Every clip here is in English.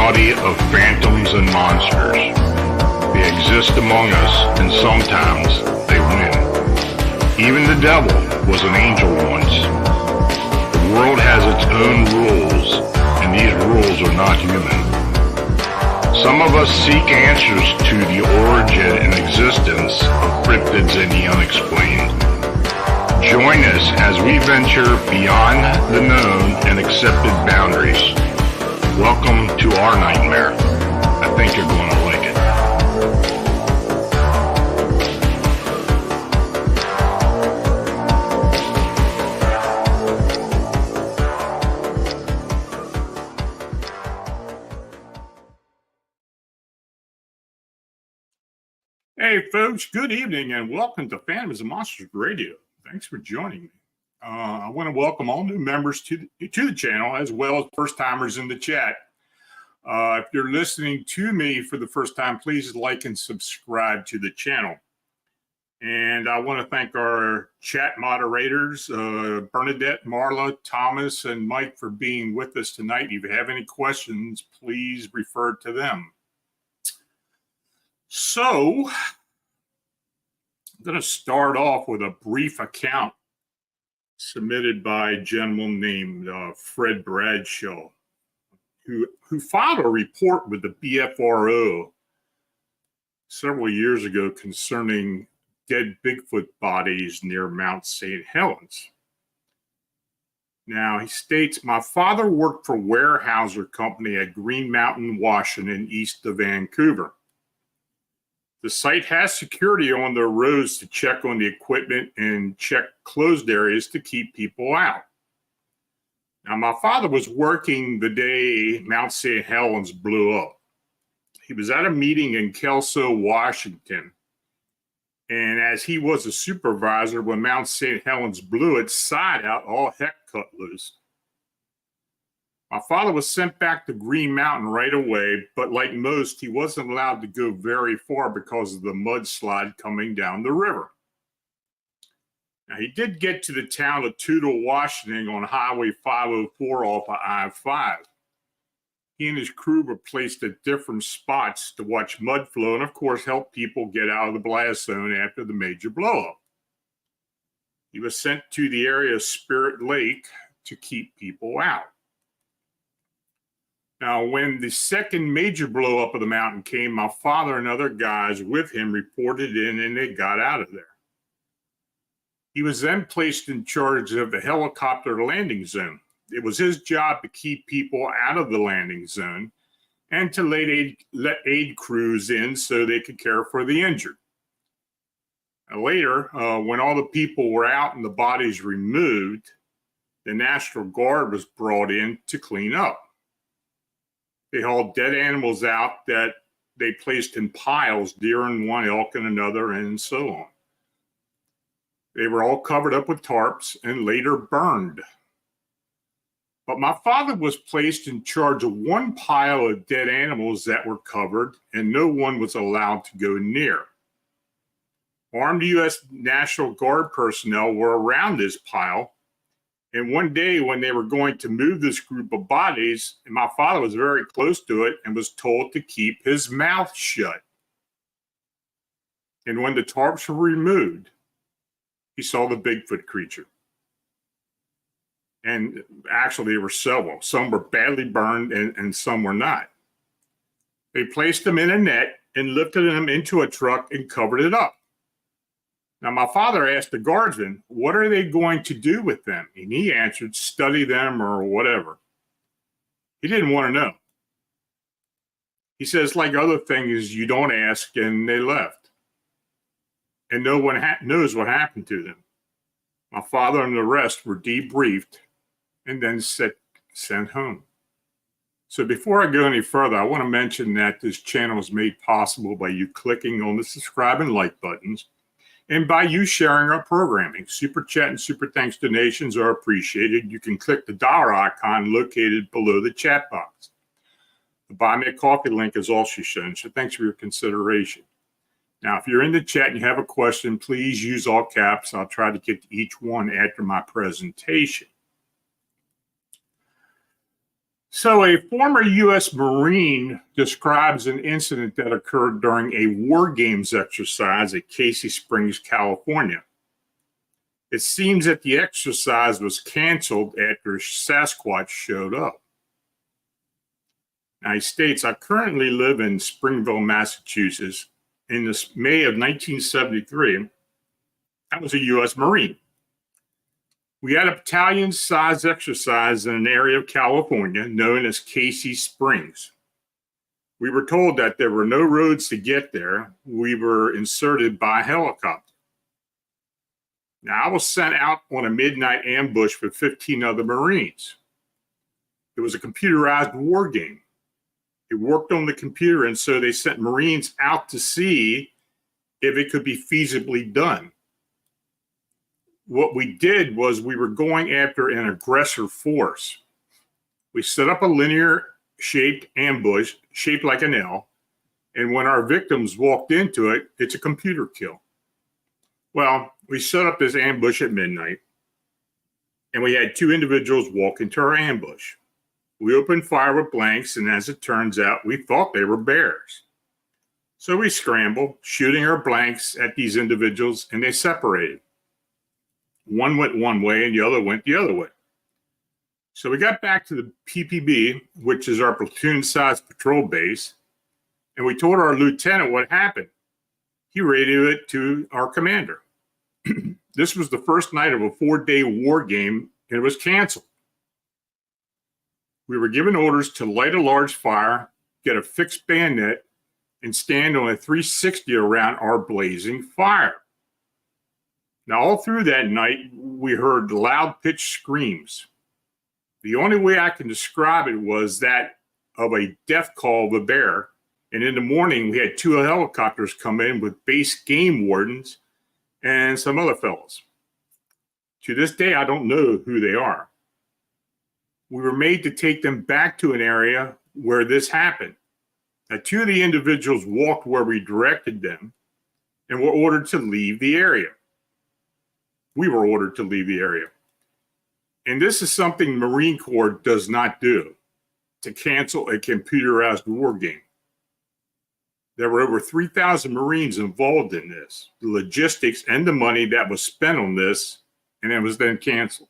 reality of phantoms and monsters. They exist among us, and sometimes they win. Even the devil was an angel once. The world has its own rules, and these rules are not human. Some of us seek answers to the origin and existence of cryptids and the unexplained. Join us as we venture beyond the known and accepted boundaries. Welcome to our nightmare. I think you're going to like it. Hey folks, good evening and welcome to Phantoms Monsters Radio. Thanks for joining me. I want to welcome all new members to the channel as well as first timers in the chat. If you're listening to me for the first time, please like and subscribe to the channel. And I want to thank our chat moderators, Bernadette, Marla, Thomas, and Mike for being with us tonight. If you have any questions, please refer to them. So, I'm going to start off with a brief account submitted by a gentleman named Fred Bradshaw, who filed a report with the BFRO several years ago concerning dead Bigfoot bodies near Mount St. Helens. Now, he states, my father worked for Weyerhaeuser Company at Green Mountain, Washington, east of Vancouver. The site has security on their roads to check on the equipment and check closed areas to keep people out. Now, my father was working the day Mount St. Helens blew up. He was at a meeting in Kelso, Washington. And as he was a supervisor, when Mount St. Helens blew its side out, all heck cut loose. My father was sent back to Green Mountain right away, but like most, he wasn't allowed to go very far because of the mudslide coming down the river. Now, he did get to the town of Toutle, Washington on Highway 504 off of I-5. He and his crew were placed at different spots to watch mud flow and, of course, help people get out of the blast zone after the major blowup. He was sent to the area of Spirit Lake to keep people out. Now, when the second major blow up of the mountain came, my father and other guys with him reported in and they got out of there. He was then placed in charge of the helicopter landing zone. It was his job to keep people out of the landing zone and to let aid crews in so they could care for the injured. Now, later, when all the people were out and the bodies removed, the National Guard was brought in to clean up. They hauled dead animals out that they placed in piles, deer in one, elk in another, and so on. They were all covered up with tarps and later burned. But my father was placed in charge of one pile of dead animals that were covered, and no one was allowed to go near. Armed U.S. National Guard personnel were around this pile. And one day when they were going to move this group of bodies, and my father was very close to it and was told to keep his mouth shut. And when the tarps were removed, he saw the Bigfoot creature. And actually there were several. Some were badly burned and some were not. They placed them in a net and lifted them into a truck and covered it up. Now, my father asked the guardsman, what are they going to do with them? And he answered, study them or whatever. He didn't want to know. He says, like other things, you don't ask, and they left. And no one knows what happened to them. My father and the rest were debriefed and then sent home. So before I go any further, I want to mention that this channel is made possible by you clicking on the subscribe and like buttons, and by you sharing our programming. Super Chat and Super Thanks donations are appreciated. You can click the dollar icon located below the chat box. The Buy Me a Coffee link is also shown, so thanks for your consideration. Now, if you're in the chat and you have a question, please use all caps. I'll try to get to each one after my presentation. So a former U.S. Marine describes an incident that occurred during a war games exercise at Casey Springs, California. It seems that the exercise was canceled after Sasquatch showed up. Now he states, I currently live in Springville, Massachusetts. In this May of 1973, I was a U.S. Marine. We had a battalion-sized exercise in an area of California known as Casey Springs. We were told that there were no roads to get there. We were inserted by helicopter. Now, I was sent out on a midnight ambush with 15 other Marines. It was a computerized war game. It worked on the computer, and so they sent Marines out to see if it could be feasibly done. What we did was we were going after an aggressor force. We set up a linear-shaped ambush, shaped like an L, and when our victims walked into it, it's a computer kill. Well, we set up this ambush at midnight, and we had two individuals walk into our ambush. We opened fire with blanks, and as it turns out, we thought they were bears. So we scrambled, shooting our blanks at these individuals, and they separated. One went one way and the other went the other way. So we got back to the PPB, which is our platoon-sized patrol base, and we told our lieutenant what happened. He radioed it to our commander. This was the first night of a 4-day war game, and it was canceled. We were given orders to light a large fire, get a fixed bayonet, and stand on a 360 around our blazing fire. Now, all through that night, we heard loud-pitched screams. The only way I can describe it was that of a death call of a bear. And in the morning, we had 2 helicopters come in with base game wardens and some other fellows. To this day, I don't know who they are. We were made to take them back to an area where this happened. Now, 2 of the individuals walked where we directed them and were ordered to leave the area. We were ordered to leave the area. And this is something Marine Corps does not do, to cancel a computerized war game. There were over 3,000 Marines involved in this, the logistics and the money that was spent on this, and it was then canceled.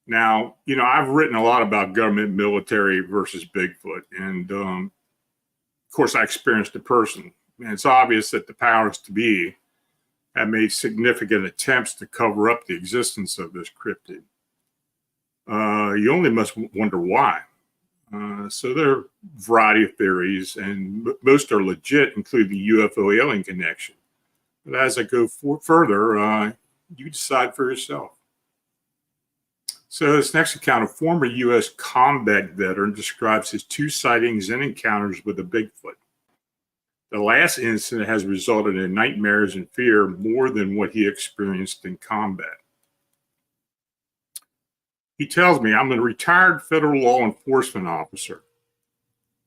Now, I've written a lot about government, military versus Bigfoot, and of course I experienced it personally. And it's obvious that the powers to be have made significant attempts to cover up the existence of this cryptid. You only must wonder why. So there are a variety of theories, and most are legit, including the UFO alien connection. But as I go further, you decide for yourself. So this next account, a former U.S. combat veteran describes his 2 sightings and encounters with a Bigfoot. The last incident has resulted in nightmares and fear more than what he experienced in combat. He tells me, I'm a retired federal law enforcement officer.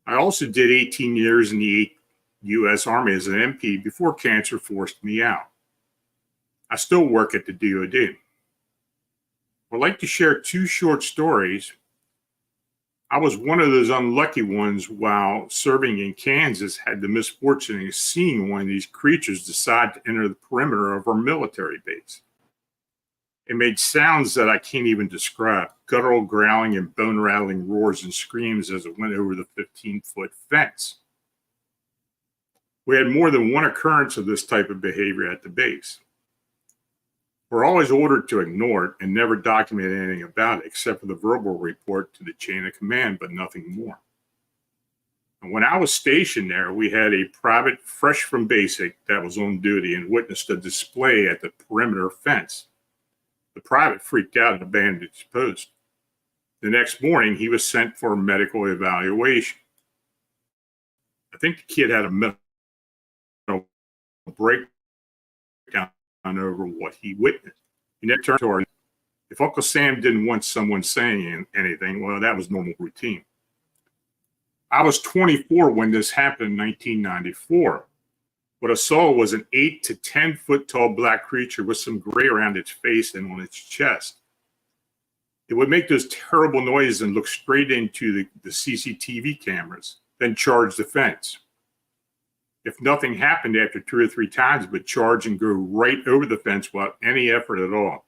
I also did 18 years in the U.S. Army as an MP before cancer forced me out. I still work at the DOD. I'd like to share 2 short stories. I was one of those unlucky ones while serving in Kansas, had the misfortune of seeing one of these creatures decide to enter the perimeter of our military base. It made sounds that I can't even describe, guttural growling and bone-rattling roars and screams as it went over the 15-foot fence. We had more than one occurrence of this type of behavior at the base. We're always ordered to ignore it and never document anything about it except for the verbal report to the chain of command, but nothing more. And when I was stationed there, we had a private fresh from basic that was on duty and witnessed a display at the perimeter fence. The private freaked out and abandoned his post. The next morning, he was sent for a medical evaluation. I think the kid had a mental breakdown over what he witnessed. He never turned to her. If Uncle Sam didn't want someone saying anything, well, that was normal routine. I was 24 when this happened in 1994. What I saw was an 8 to 10 foot tall black creature with some gray around its face and on its chest. It would make those terrible noises and look straight into the CCTV cameras, then charge the fence. If nothing happened after 2 or 3 times, it would charge and go right over the fence without any effort at all.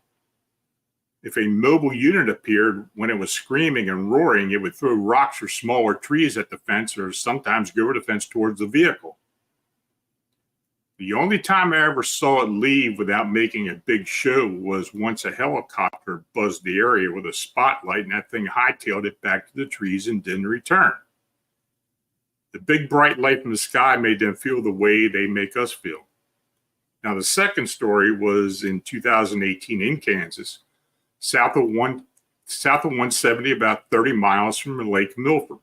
If a mobile unit appeared when it was screaming and roaring, it would throw rocks or smaller trees at the fence or sometimes go over the fence towards the vehicle. The only time I ever saw it leave without making a big show was once a helicopter buzzed the area with a spotlight and that thing hightailed it back to the trees and didn't return. The big bright light from the sky made them feel the way they make us feel. Now, the second story was in 2018 in Kansas, south of 170, about 30 miles from Lake Milford.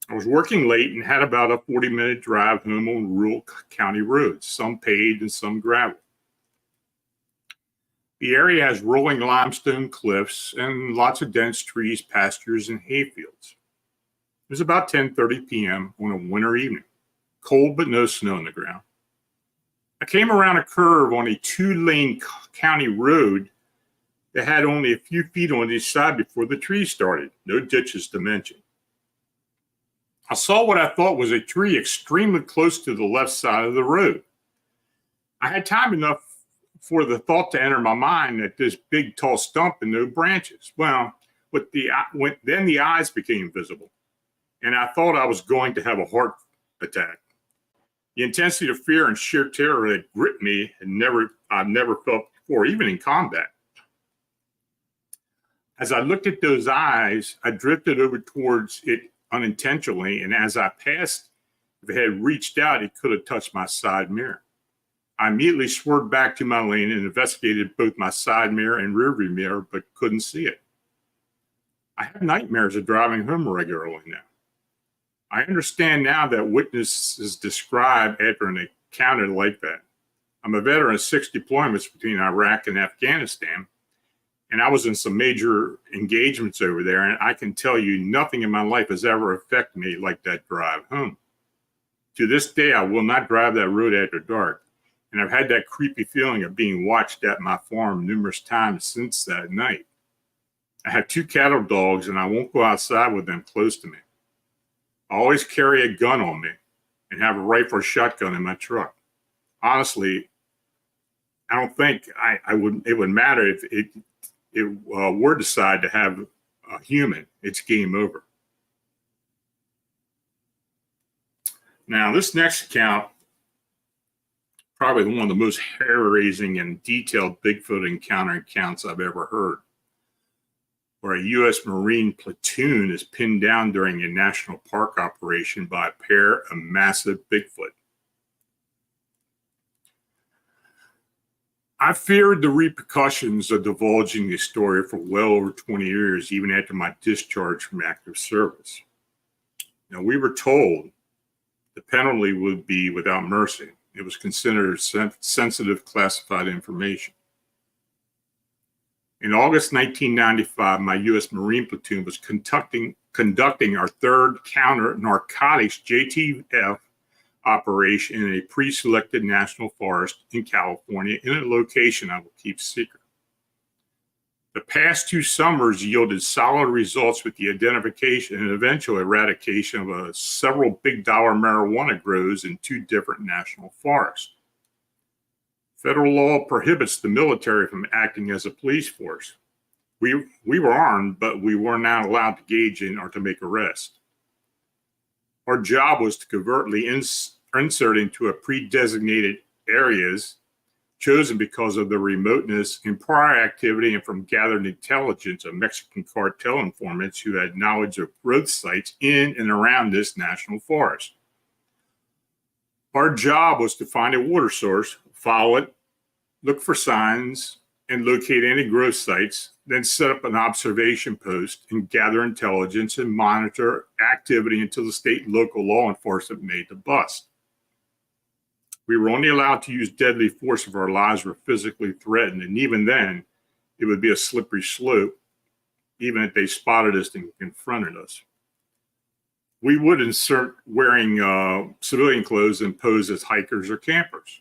I was working late and had about a 40-minute drive home on rural county roads, some paved and some gravel. The area has rolling limestone cliffs and lots of dense trees, pastures, and hayfields. It was about 10:30 p.m. on a winter evening, cold but no snow on the ground. I came around a curve on a 2-lane county road that had only a few feet on each side before the trees started, no ditches to mention. I saw what I thought was a tree extremely close to the left side of the road. I had time enough for the thought to enter my mind that this big, tall stump and no branches. Well, then the eyes became visible, and I thought I was going to have a heart attack. The intensity of fear and sheer terror that gripped me I've never felt before, even in combat. As I looked at those eyes, I drifted over towards it unintentionally, and as I passed, if it had reached out, it could have touched my side mirror. I immediately swerved back to my lane and investigated both my side mirror and rearview mirror, but couldn't see it. I have nightmares of driving home regularly now. I understand now that witnesses describe after an encounter like that. I'm a veteran of 6 deployments between Iraq and Afghanistan, and I was in some major engagements over there, and I can tell you nothing in my life has ever affected me like that drive home. To this day, I will not drive that road after dark, and I've had that creepy feeling of being watched at my farm numerous times since that night. I have 2 cattle dogs, and I won't go outside with them close to me. I always carry a gun on me and have a rifle or shotgun in my truck. Honestly, I don't think it would matter if it were decide to have a human. It's game over. Now, this next account, probably one of the most hair-raising and detailed Bigfoot encounter accounts I've ever heard, where a U.S. Marine platoon is pinned down during a national park operation by a pair of massive Bigfoot. I feared the repercussions of divulging the story for well over 20 years, even after my discharge from active service. Now, we were told the penalty would be without mercy. It was considered sensitive classified information. In August 1995, my U.S. Marine platoon was conducting our 3rd counter-narcotics JTF operation in a pre-selected national forest in California in a location I will keep secret. The past 2 summers yielded solid results with the identification and eventual eradication of several big-dollar marijuana grows in 2 different national forests. Federal law prohibits the military from acting as a police force. We were armed, but we were not allowed to engage in or to make arrests. Our job was to covertly insert into a pre-designated areas chosen because of the remoteness and prior activity and from gathered intelligence of Mexican cartel informants who had knowledge of growth sites in and around this national forest. Our job was to find a water source, follow it, look for signs, and locate any growth sites, then set up an observation post and gather intelligence and monitor activity until the state and local law enforcement made the bust. We were only allowed to use deadly force if our lives were physically threatened, and even then, it would be a slippery slope, even if they spotted us and confronted us. We would insert wearing civilian clothes and pose as hikers or campers.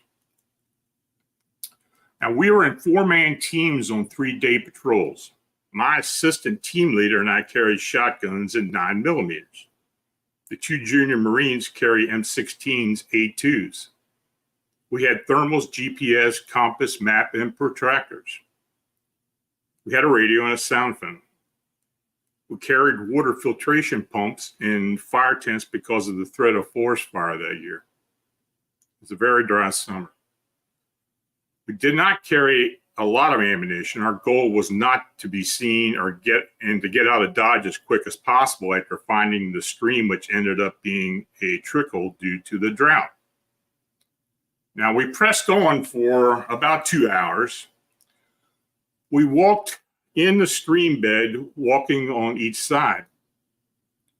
Now, we were in 4-man teams on 3-day patrols. My assistant team leader and I carried shotguns and 9mm. The 2 junior Marines carry M16s A2s. We had thermals, GPS, compass, map, and protractors. We had a radio and a sound phone. We carried water filtration pumps and fire tents because of the threat of forest fire that year. It was a very dry summer. We did not carry a lot of ammunition. Our goal was not to be seen or to get out of Dodge as quick as possible after finding the stream, which ended up being a trickle due to the drought. Now, we pressed on for about 2 hours. We walked in the stream bed, walking on each side.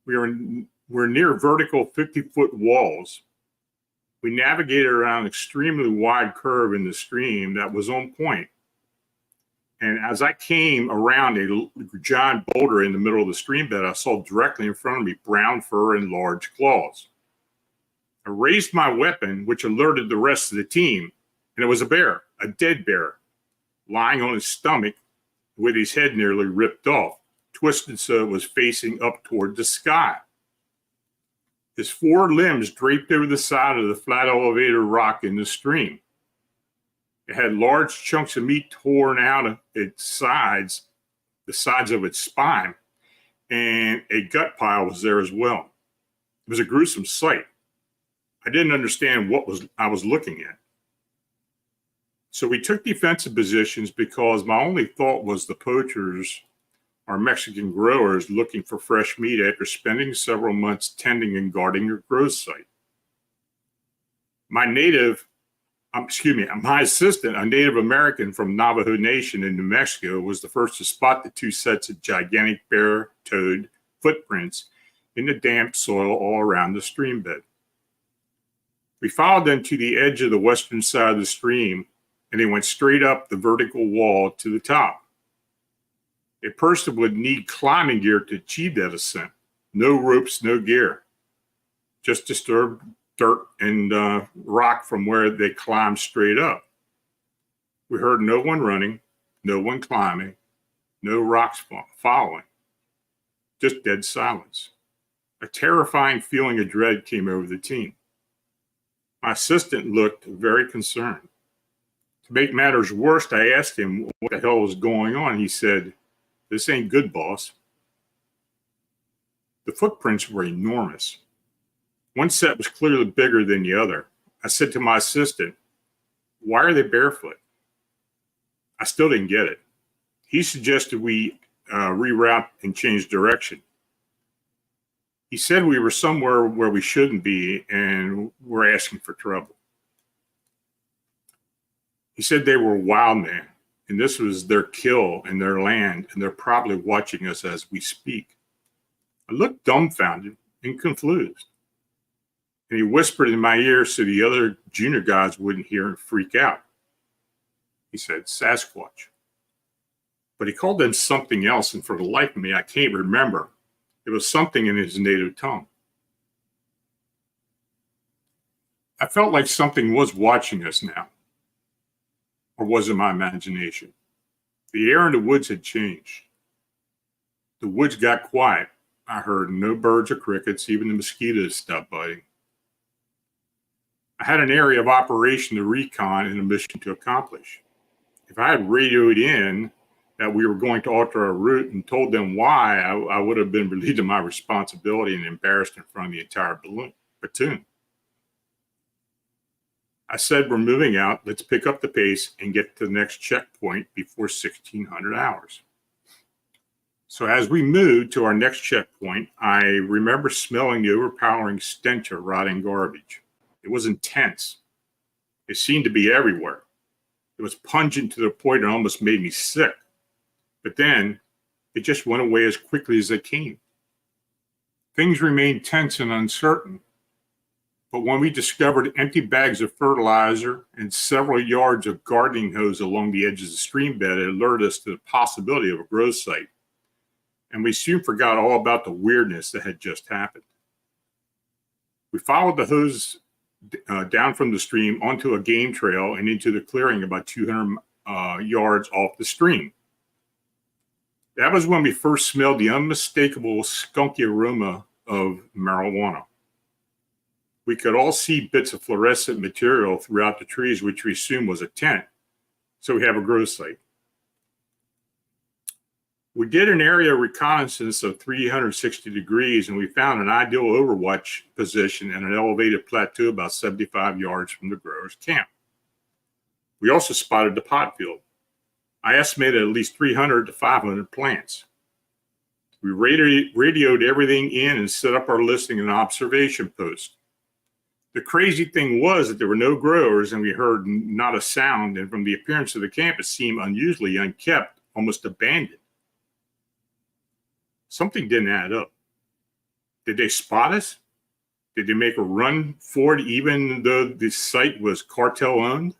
We're near vertical 50-foot walls. We navigated around an extremely wide curve in the stream that was on point. And as I came around a giant boulder in the middle of the stream bed, I saw directly in front of me brown fur and large claws. I raised my weapon, which alerted the rest of the team, and it was a bear, a dead bear, lying on his stomach with his head nearly ripped off, twisted so it was facing up toward the sky. His 4 limbs draped over the side of the flat elevator rock in the stream. It had large chunks of meat torn out of its sides, the sides of its spine, and a gut pile was there as well. It was a gruesome sight. I didn't understand what I was looking at. So we took defensive positions because my only thought was the poachers are Mexican growers looking for fresh meat after spending several months tending and guarding their growth site. My assistant, a Native American from Navajo Nation in New Mexico, was the first to spot the 2 sets of gigantic bear-toed footprints in the damp soil all around the stream bed. We followed them to the edge of the western side of the stream, and they went straight up the vertical wall to the top. A person would need climbing gear to achieve that ascent. No ropes, no gear. Just disturbed dirt and rock from where they climbed straight up. We heard no one running, no one climbing, no rocks following. Just dead silence. A terrifying feeling of dread came over the team. My assistant looked very concerned. To make matters worse, I asked him what the hell was going on. He said, "This ain't good, boss." The footprints were enormous. One set was clearly bigger than the other. I said to my assistant, "Why are they barefoot?" I still didn't get it. He suggested we reroute and change direction. He said we were somewhere where we shouldn't be and we're asking for trouble. He said they were wild men, and this was their kill and their land, and they're probably watching us as we speak. I looked dumbfounded and confused. And he whispered in my ear so the other junior guys wouldn't hear and freak out. He said, "Sasquatch." But he called them something else, and for the life of me, I can't remember. It was something in his native tongue. I felt like something was watching us now. Or was it my imagination? The air in the woods had changed. The woods got quiet. I heard no birds or crickets, even the mosquitoes stopped biting. I had an area of operation to recon and a mission to accomplish. If I had radioed in that we were going to alter our route and told them why, I would have been relieved of my responsibility and embarrassed in front of the entire platoon. I said, "We're moving out. Let's pick up the pace and get to the next checkpoint before 1600 hours. So as we moved to our next checkpoint, I remember smelling the overpowering stench of rotting garbage. It was intense. It seemed to be everywhere. It was pungent to the point it almost made me sick. But then it just went away as quickly as it came. Things remained tense and uncertain. But when we discovered empty bags of fertilizer and several yards of gardening hose along the edges of the stream bed, it alerted us to the possibility of a growth site. And we soon forgot all about the weirdness that had just happened. We followed the hose down from the stream onto a game trail and into the clearing about 200 yards off the stream. That was when we first smelled the unmistakable skunky aroma of marijuana. We could all see bits of fluorescent material throughout the trees, which we assumed was a tent. So we have a grow site. We did an area reconnaissance of 360 degrees, and we found an ideal overwatch position in an elevated plateau about 75 yards from the growers' camp. We also spotted the pot field. I estimated at least 300 to 500 plants. We radioed everything in and set up our listening and observation post. The crazy thing was that there were no growers and we heard not a sound, and from the appearance of the camp, it seemed unusually unkept, almost abandoned. Something didn't add up. Did they spot us? Did they make a run for it even though the site was cartel owned?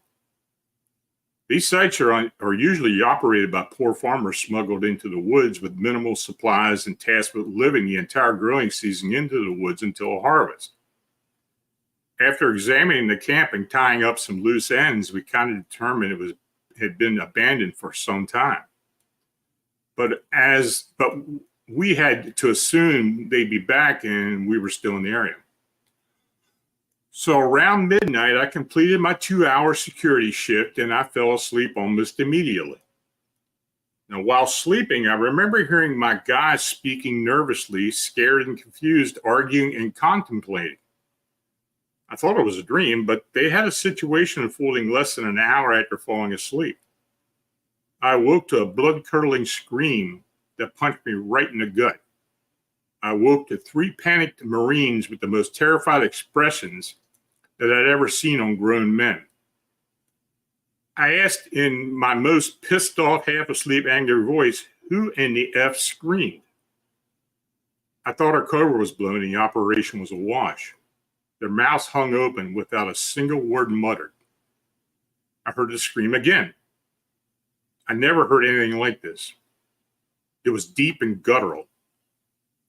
These sites are usually operated by poor farmers smuggled into the woods with minimal supplies and tasked with living the entire growing season into the woods until harvest. After examining the camp and tying up some loose ends, we kind of determined it had been abandoned for some time. But we had to assume they'd be back and we were still in the area. So around midnight, I completed my 2-hour security shift and I fell asleep almost immediately. Now, while sleeping, I remember hearing my guys speaking nervously, scared and confused, arguing and contemplating. I thought it was a dream, but they had a situation unfolding less than an hour after falling asleep. I awoke to a blood-curdling scream that punched me right in the gut. I woke to 3 panicked Marines with the most terrified expressions that I'd ever seen on grown men. I asked in my most pissed off, half asleep, angry voice, who in the F screamed? I thought our cover was blown and the operation was a wash. Their mouths hung open without a single word muttered. I heard the scream again. I never heard anything like this. It was deep and guttural.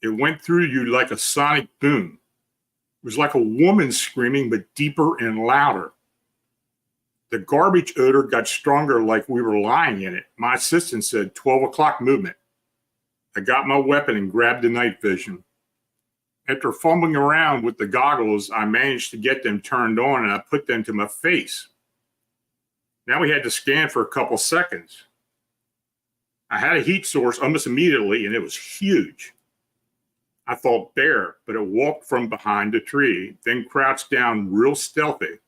It went through you like a sonic boom. It was like a woman screaming, but deeper and louder. The garbage odor got stronger like we were lying in it. My assistant said, 12 o'clock movement. I got my weapon and grabbed the night vision. After fumbling around with the goggles, I managed to get them turned on and I put them to my face. Now we had to scan for a couple seconds. I had a heat source almost immediately and it was huge. I thought bear, but it walked from behind a tree, then crouched down real stealthy,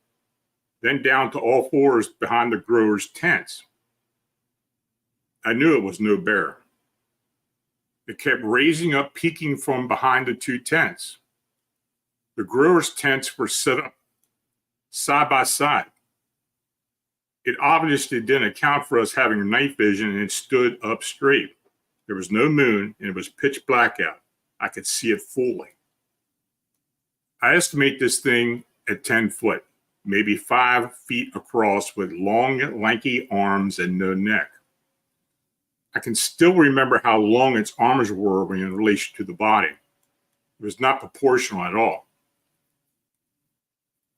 then down to all fours behind the growers' tents. I knew it was no bear. It kept raising up, peeking from behind the 2 tents. The growers' tents were set up side by side. It obviously didn't account for us having night vision and it stood up straight. There was no moon and it was pitch black out. I could see it fully. I estimate this thing at 10 foot, maybe 5 feet across with long, lanky arms and no neck. I can still remember how long its arms were in relation to the body. It was not proportional at all.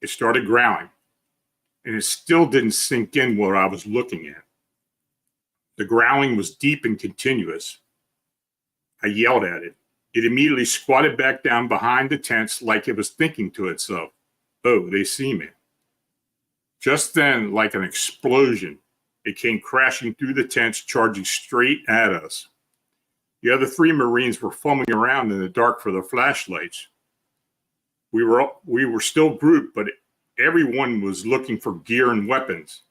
It started growling, and it still didn't sink in what I was looking at. The growling was deep and continuous. I yelled at it. It immediately squatted back down behind the tents like it was thinking to itself, oh, they see me. Just then, like an explosion, it came crashing through the tents, charging straight at us. The other 3 Marines were fumbling around in the dark for their flashlights. We were still grouped, but everyone was looking for gear and weapons.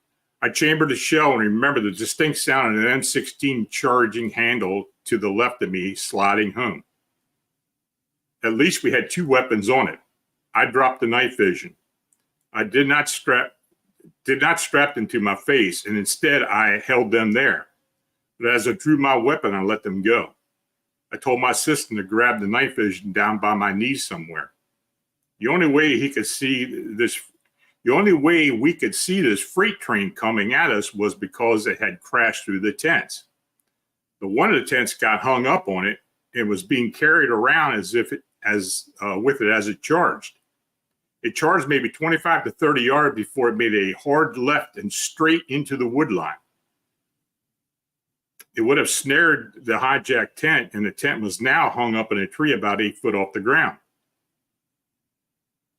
I chambered a shell and remembered the distinct sound of an M16 charging handle to the left of me sliding home. At least we had 2 weapons on it. I dropped the night vision. I did not strap them to my face, and instead I held them there. But as I drew my weapon, I let them go. I told my assistant to grab the night vision down by my knees somewhere. The only way we could see this freight train coming at us was because it had crashed through the tents. The one of the tents got hung up on it and was being carried around as it charged. It charged maybe 25 to 30 yards before it made a hard left and straight into the wood line. It would have snared the hijacked tent, and the tent was now hung up in a tree about 8 foot off the ground.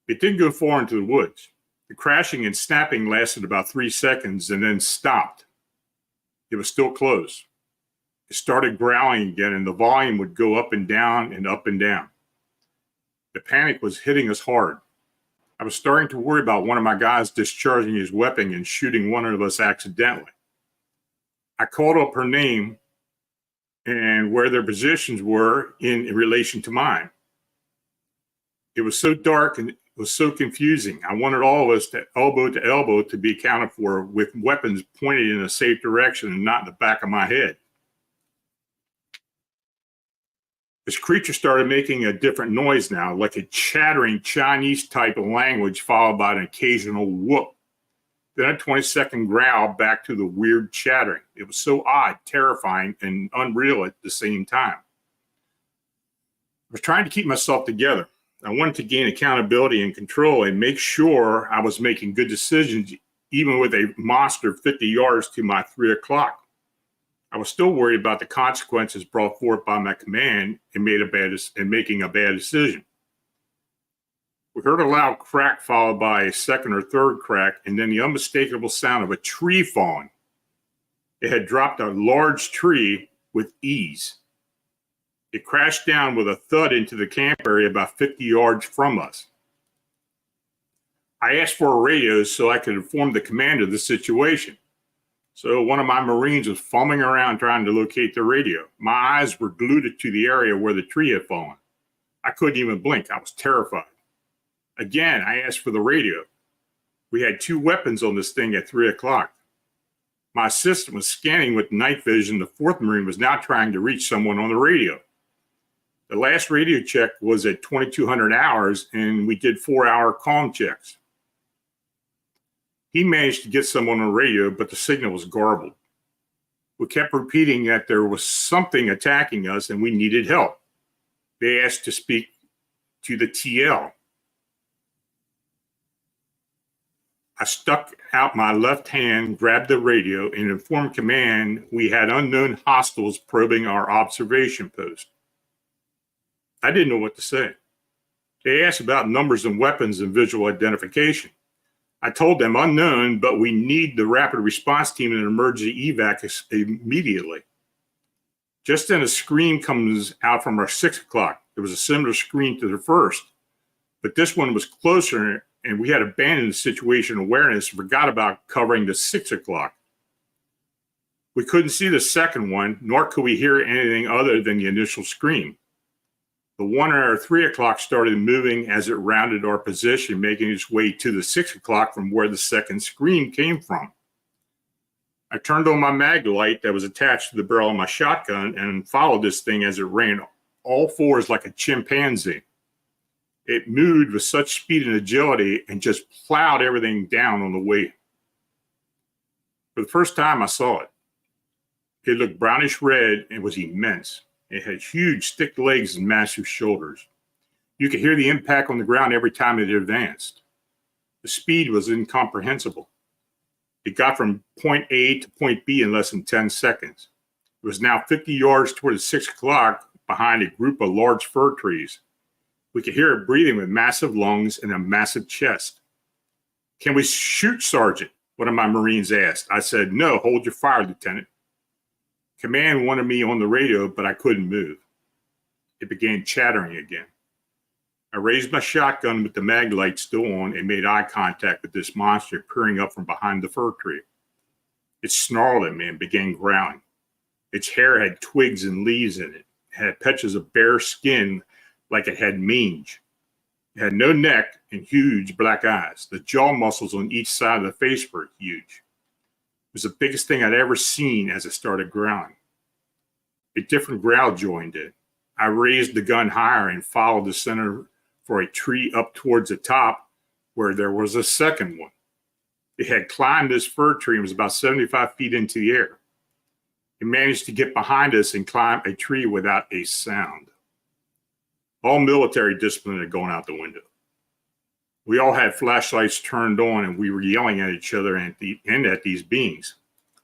It didn't go far into the woods. The crashing and snapping lasted about 3 seconds and then stopped. It was still close. It started growling again, and the volume would go up and down and up and down. The panic was hitting us hard. I was starting to worry about one of my guys discharging his weapon and shooting one of us accidentally. I called up her name and where their positions were in relation to mine. It was so dark and it was so confusing. I wanted all of us to elbow to be accounted for with weapons pointed in a safe direction and not in the back of my head. This creature started making a different noise now, like a chattering Chinese type of language followed by an occasional whoop. Then a 20-second growl back to the weird chattering. It was so odd, terrifying, and unreal at the same time. I was trying to keep myself together. I wanted to gain accountability and control and make sure I was making good decisions, even with a monster 50 yards to my 3 o'clock. I was still worried about the consequences brought forth by my command and making a bad decision. We heard a loud crack followed by a second or third crack, and then the unmistakable sound of a tree falling. It had dropped a large tree with ease. It crashed down with a thud into the camp area about 50 yards from us. I asked for a radio so I could inform the commander of the situation. So one of my Marines was fumbling around trying to locate the radio. My eyes were glued to the area where the tree had fallen. I couldn't even blink. I was terrified. Again, I asked for the radio. We had 2 weapons on this thing at 3 o'clock. My assistant was scanning with night vision. The 4th Marine was now trying to reach someone on the radio. The last radio check was at 2200 hours, and we did 4-hour comm checks. He managed to get someone on the radio, but the signal was garbled. We kept repeating that there was something attacking us and we needed help. They asked to speak to the TL. I stuck out my left hand, grabbed the radio, and informed command we had unknown hostiles probing our observation post. I didn't know what to say. They asked about numbers and weapons and visual identification. I told them unknown, but we need the rapid response team and an emergency evac immediately. Just then a scream comes out from our 6 o'clock. It was a similar scream to the first, but this one was closer, and we had abandoned the situation awareness and forgot about covering the 6 o'clock. We couldn't see the second one, nor could we hear anything other than the initial scream. The one at our 3 o'clock started moving as it rounded our position, making its way to the 6 o'clock from where the second scream came from. I turned on my mag light that was attached to the barrel of my shotgun and followed this thing as it ran all fours like a chimpanzee. It moved with such speed and agility and just plowed everything down on the way. For the first time I saw it. It looked brownish red and was immense. It had huge, thick legs and massive shoulders. You could hear the impact on the ground every time it advanced. The speed was incomprehensible. It got from point A to point B in less than 10 seconds. It was now 50 yards toward the 6 o'clock behind a group of large fir trees. We could hear it breathing with massive lungs and a massive chest. "Can we shoot, Sergeant?" one of my Marines asked. I said, "No, hold your fire, Lieutenant." Command wanted me on the radio, but I couldn't move. It began chattering again. I raised my shotgun with the mag light still on and made eye contact with this monster peering up from behind the fir tree. It snarled at me and began growling. Its hair had twigs and leaves in it. It had patches of bare skin like it had mange. It had no neck and huge black eyes. The jaw muscles on each side of the face were huge. It was the biggest thing I'd ever seen as it started growling. A different growl joined in. I raised the gun higher and followed the center for a tree up towards the top where there was a second one. It had climbed this fir tree and was about 75 feet into the air. It managed to get behind us and climb a tree without a sound. All military discipline had gone out the window. We all had flashlights turned on and we were yelling at each other and at these beings.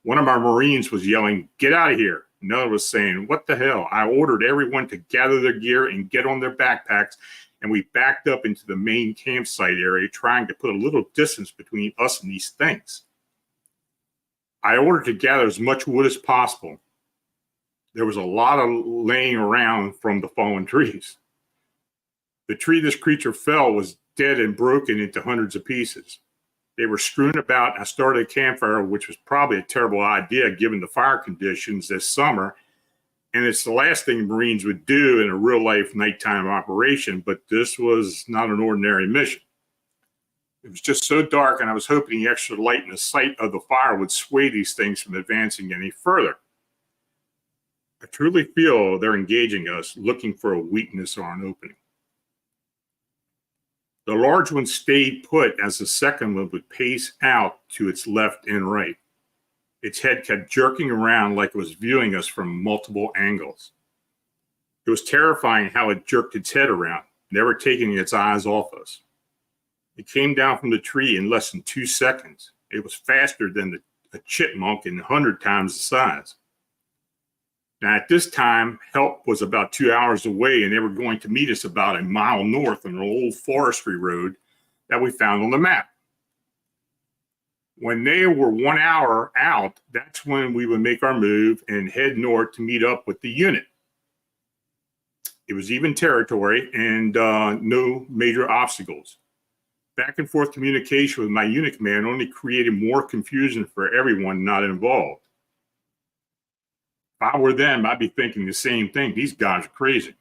One of our Marines was yelling, "Get out of here." Another was saying, "What the hell?" I ordered everyone to gather their gear and get on their backpacks, and we backed up into the main campsite area, trying to put a little distance between us and these things. I ordered to gather as much wood as possible. There was a lot of laying around from the fallen trees. The tree this creature fell was dead and broken into hundreds of pieces. They were strewn about. I started a campfire, which was probably a terrible idea given the fire conditions this summer. And it's the last thing Marines would do in a real life nighttime operation, but this was not an ordinary mission. It was just so dark, and I was hoping the extra light and the sight of the fire would sway these things from advancing any further. I truly feel they're engaging us, looking for a weakness or an opening. The large one stayed put as the second one would pace out to its left and right. Its head kept jerking around like it was viewing us from multiple angles. It was terrifying how it jerked its head around, never taking its eyes off us. It came down from the tree in less than 2 seconds. It was faster than a chipmunk and 100 times the size. Now, at this time, help was about 2 hours away, and they were going to meet us about a mile north on an old forestry road that we found on the map. When they were 1 hour out, that's when we would make our move and head north to meet up with the unit. It was even territory and no major obstacles. Back and forth communication with my unit command only created more confusion for everyone not involved. If I were them, I'd be thinking the same thing. These guys are crazy.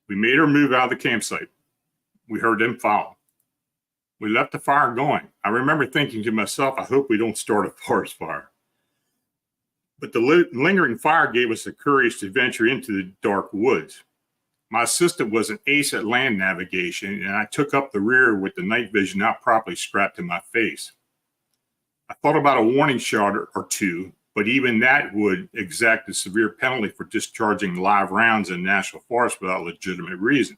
We made our move out of the campsite. We heard them follow. We left the fire going. I remember thinking to myself, I hope we don't start a forest fire. But the lingering fire gave us the courage to venture into the dark woods. My assistant was an ace at land navigation, and I took up the rear with the night vision not properly strapped to my face. I thought about a warning shot or two, but even that would exact a severe penalty for discharging live rounds in national forest without legitimate reason.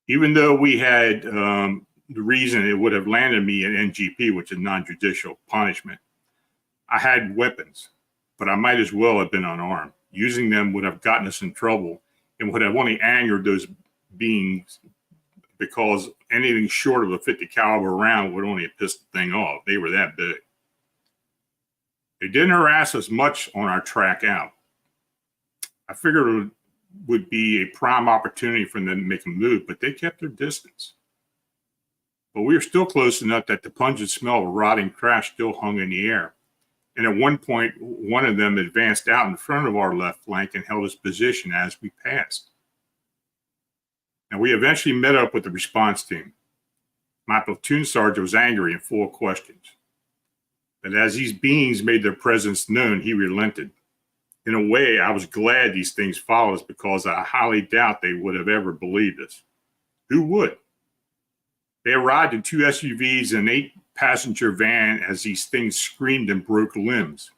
Even though we had the reason, it would have landed me an NGP, which is non-judicial punishment. I had weapons, but I might as well have been unarmed. Using them would have gotten us in trouble and would have only angered those beings, because anything short of a 50 caliber round would only have pissed the thing off. They were that big. They didn't harass us much on our track out. I figured it would be a prime opportunity for them to make a move, but they kept their distance. But we were still close enough that the pungent smell of rotting trash still hung in the air. And at one point, one of them advanced out in front of our left flank and held his position as we passed. And we eventually met up with the response team. My platoon sergeant was angry and full of questions. But as these beings made their presence known, he relented. In a way, I was glad these things followed us, because I highly doubt they would have ever believed us. Who would? They arrived in 2 SUVs and an 8-passenger van as these things screamed and broke limbs.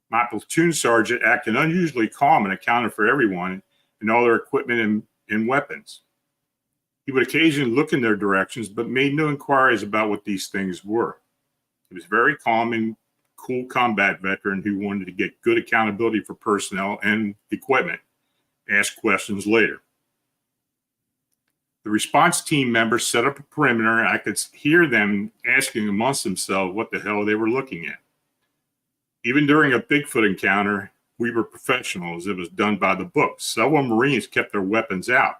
My platoon sergeant acted unusually calm and accounted for everyone and all their equipment and weapons. He would occasionally look in their directions, but made no inquiries about what these things were. He was very calm and cool combat veteran who wanted to get good accountability for personnel and equipment. Ask questions later. The response team members set up a perimeter, and I could hear them asking amongst themselves what the hell they were looking at. Even during a Bigfoot encounter, we were professionals. It was done by the book. Several Marines kept their weapons out.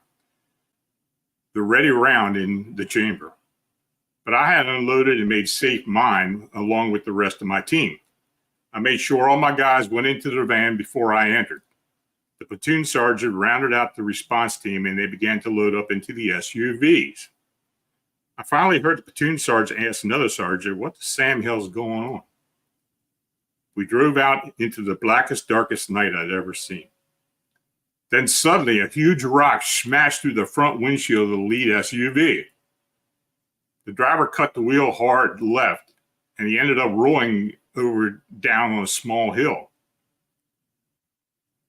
They're ready round in the chamber. But I had unloaded and made safe mine along with the rest of my team. I made sure all my guys went into the van before I entered. The platoon sergeant rounded out the response team, and they began to load up into the SUVs. I finally heard the platoon sergeant ask another sergeant, "What the Sam hell's going on?" We drove out into the blackest, darkest night I'd ever seen. Then suddenly a huge rock smashed through the front windshield of the lead SUV. The driver cut the wheel hard left, and he ended up rolling over down on a small hill.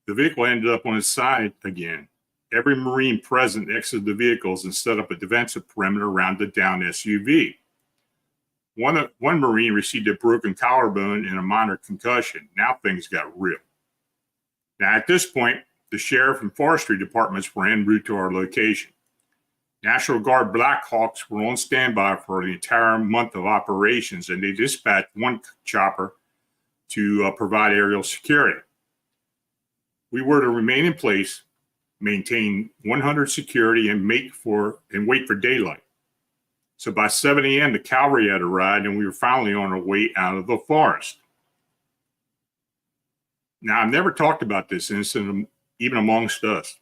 The vehicle ended up on its side again. Every Marine present exited the vehicles and set up a defensive perimeter around the downed SUV. One Marine received a broken collarbone and a minor concussion. Now things got real. Now, at this point, the sheriff and forestry departments were en route to our location. National Guard Blackhawks were on standby for the entire month of operations, and they dispatched one chopper to provide aerial security. We were to remain in place, maintain 100 security, and wait for daylight. So by 7 a.m., the cavalry had arrived, and we were finally on our way out of the forest. Now, I've never talked about this incident, even amongst us.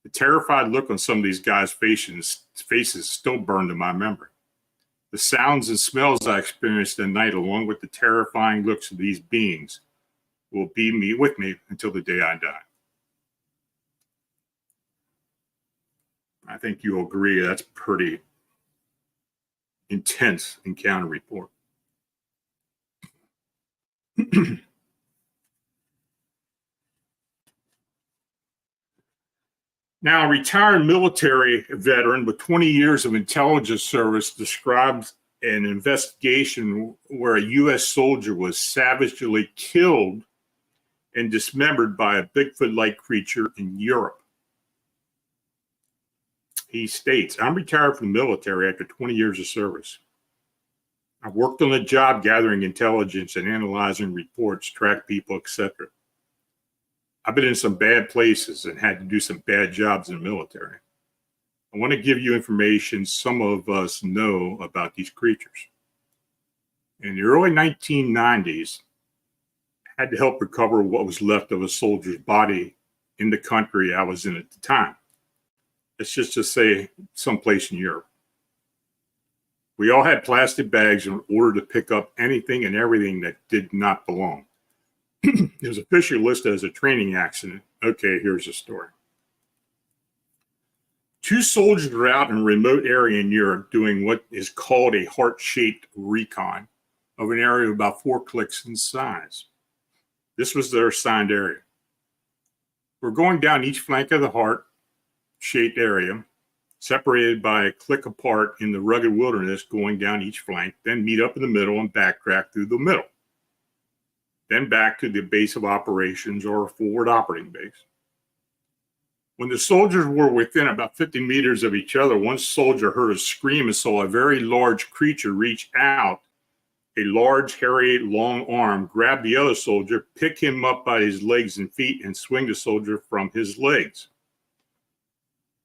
The terrified look on some of these guys' faces still burned in my memory. The sounds and smells I experienced that night, along with the terrifying looks of these beings, will be with me until the day I die. I think you'll agree that's pretty intense encounter report. Now, a retired military veteran with 20 years of intelligence service describes an investigation where a U.S. soldier was savagely killed and dismembered by a Bigfoot-like creature in Europe. He states, "I'm retired from the military after 20 years of service. I've worked on the job gathering intelligence and analyzing reports, track people, etc. I've been in some bad places and had to do some bad jobs in the military. I want to give you information some of us know about these creatures. In the early 1990s, I had to help recover what was left of a soldier's body in the country I was in at the time. Let's just say someplace in Europe. We all had plastic bags in order to pick up anything and everything that did not belong. It was officially listed as a training accident. Okay, here's the story. Two soldiers were out in a remote area in Europe doing what is called a heart-shaped recon of an area of about 4 clicks in size. This was their assigned area. We're going down each flank of the heart-shaped area, separated by a click apart in the rugged wilderness, going down each flank, then meet up in the middle and backtrack through the middle. Then back to the base of operations or forward operating base. When the soldiers were within about 50 meters of each other, one soldier heard a scream and saw a very large creature reach out, a large, hairy, long arm, grab the other soldier, pick him up by his legs and feet, and swing the soldier from his legs.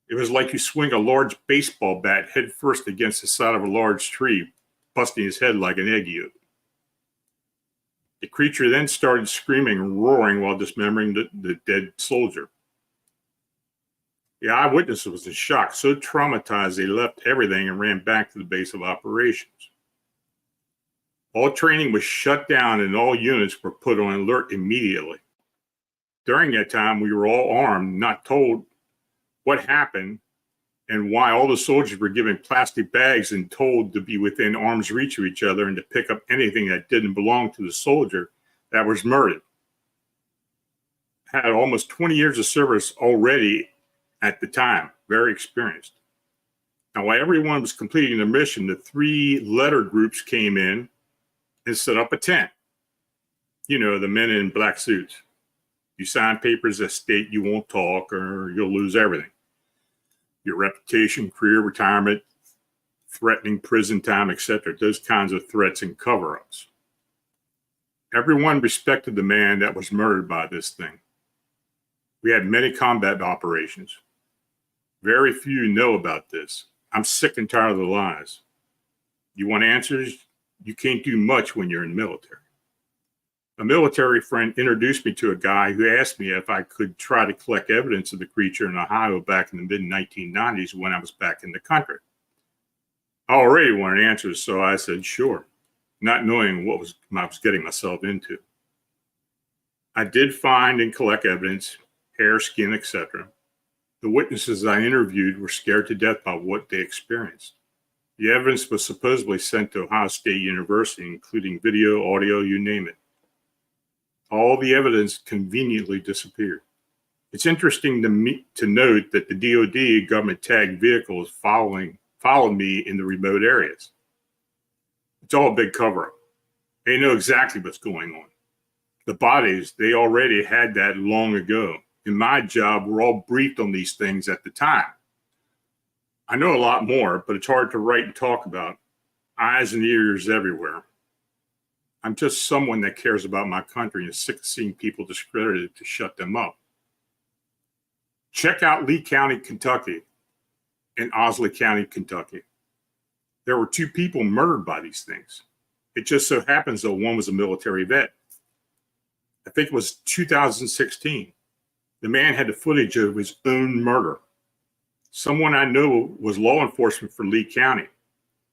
It was like you swing a large baseball bat head first against the side of a large tree, busting his head like an egg yolk. The creature then started screaming and roaring while dismembering the dead soldier. The eyewitness was in shock, so traumatized they left everything and ran back to the base of operations. All training was shut down and all units were put on alert immediately. During that time, we were all armed, not told what happened and why all the soldiers were given plastic bags and told to be within arm's reach of each other and to pick up anything that didn't belong to the soldier that was murdered. I had almost 20 years of service already at the time, very experienced. Now, while everyone was completing their mission, the 3 letter groups came in and set up a tent. You know, the men in black suits. You sign papers that state you won't talk or you'll lose everything. Your reputation, career, retirement, threatening prison time, etc. Those kinds of threats and cover-ups. Everyone respected the man that was murdered by this thing. We had many combat operations. Very few know about this. I'm sick and tired of the lies. You want answers? You can't do much when you're in the military. A military friend introduced me to a guy who asked me if I could try to collect evidence of the creature in Ohio back in the mid-1990s when I was back in the country. I already wanted answers, so I said, sure, not knowing what I was getting myself into. I did find and collect evidence, hair, skin, etc. The witnesses I interviewed were scared to death by what they experienced. The evidence was supposedly sent to Ohio State University, including video, audio, you name it. All the evidence conveniently disappeared. It's interesting to note that the DoD government tagged vehicles followed me in the remote areas. It's all a big cover-up. They know exactly what's going on. The bodies, they already had that long ago. In my job, we're all briefed on these things at the time. I know a lot more, but it's hard to write and talk about. Eyes and ears everywhere. I'm just someone that cares about my country and is sick of seeing people discredited to shut them up. Check out Lee County, Kentucky, and Owsley County, Kentucky. There were 2 people murdered by these things. It just so happens that one was a military vet. I think it was 2016. The man had the footage of his own murder. Someone I know was law enforcement for Lee County.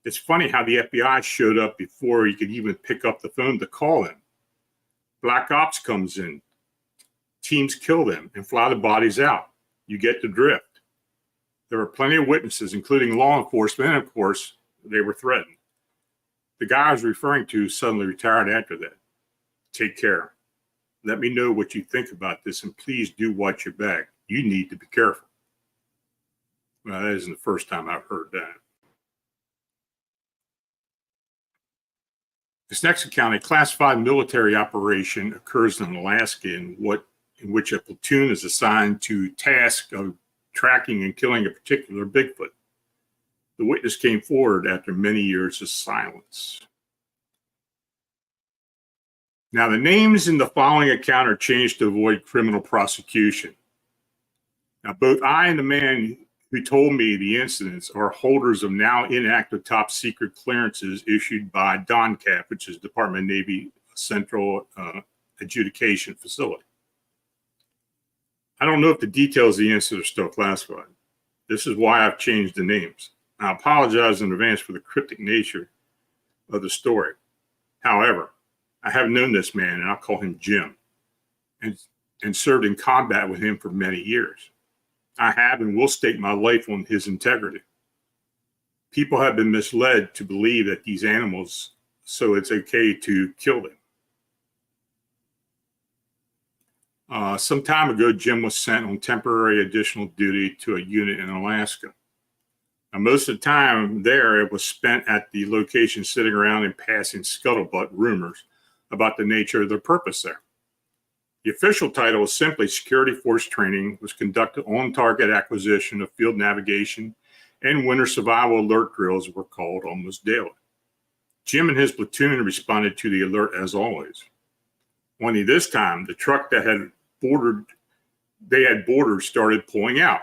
It's funny how the FBI showed up before he could even pick up the phone to call them. Black Ops comes in. Teams kill them and fly the bodies out. You get the drift. There were plenty of witnesses, including law enforcement, and of course, they were threatened. The guy I was referring to suddenly retired after that. Take care. Let me know what you think about this, and please do watch your back. You need to be careful. Well, that isn't the first time I've heard that. This next account, a classified military operation occurs in Alaska in which a platoon is assigned to task of tracking and killing a particular Bigfoot. The witness came forward after many years of silence. Now, the names in the following account are changed to avoid criminal prosecution. Now, both I and the man who told me the incidents are holders of now inactive top secret clearances issued by DONCAP, which is Department of Navy Central Adjudication Facility. I don't know if the details of the incident are still classified. This is why I've changed the names. I apologize in advance for the cryptic nature of the story. However, I have known this man, and I'll call him Jim, and served in combat with him for many years. I have and will stake my life on his integrity. People have been misled to believe that these animals, so it's okay to kill them. Some time ago, Jim was sent on temporary additional duty to a unit in Alaska. Now, most of the time there, it was spent at the location sitting around and passing scuttlebutt rumors about the nature of their purpose there. The official title was simply Security Force Training, was conducted on target acquisition of field navigation, and winter survival alert drills were called almost daily. Jim and his platoon responded to the alert as always. Only this time, the truck that had boarded started pulling out.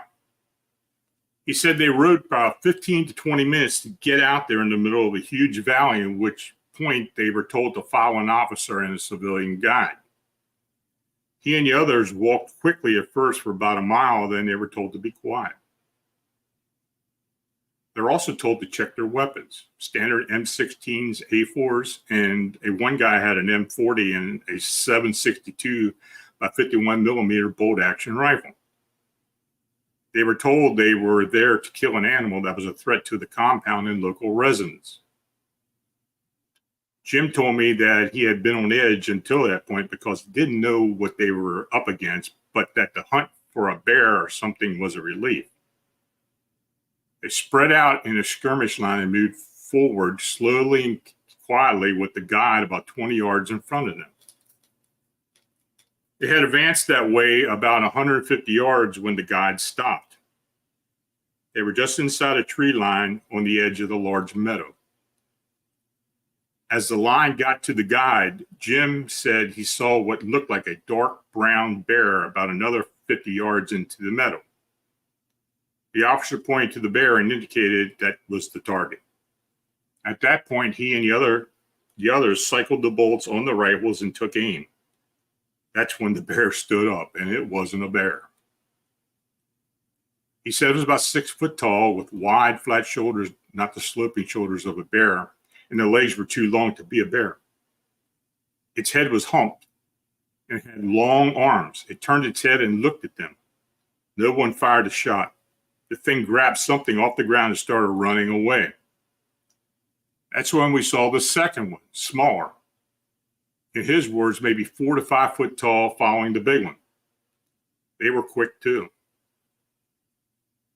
He said they rode about 15 to 20 minutes to get out there in the middle of a huge valley, at which point they were told to follow an officer and a civilian guide. He and the others walked quickly at first for about a mile, then they were told to be quiet. They're also told to check their weapons, standard M16s, A4s, and one guy had an M40 and a 7.62 by 51 millimeter bolt action rifle. They were told they were there to kill an animal that was a threat to the compound and local residents. Jim told me that he had been on edge until that point because he didn't know what they were up against, but that the hunt for a bear or something was a relief. They spread out in a skirmish line and moved forward slowly and quietly with the guide about 20 yards in front of them. They had advanced that way about 150 yards when the guide stopped. They were just inside a tree line on the edge of the large meadow. As the line got to the guide, Jim said he saw what looked like a dark brown bear about another 50 yards into the meadow. The officer pointed to the bear and indicated that was the target. At that point, he and the others cycled the bolts on the rifles and took aim. That's when the bear stood up, and it wasn't a bear. He said it was about 6 foot tall with wide, flat shoulders, not the sloping shoulders of a bear, and the legs were too long to be a bear. Its head was humped and had long arms. It turned its head and looked at them. No one fired a shot. The thing grabbed something off the ground and started running away. That's when we saw the second one, smaller. In his words, maybe 4 to 5 foot tall, following the big one. They were quick too.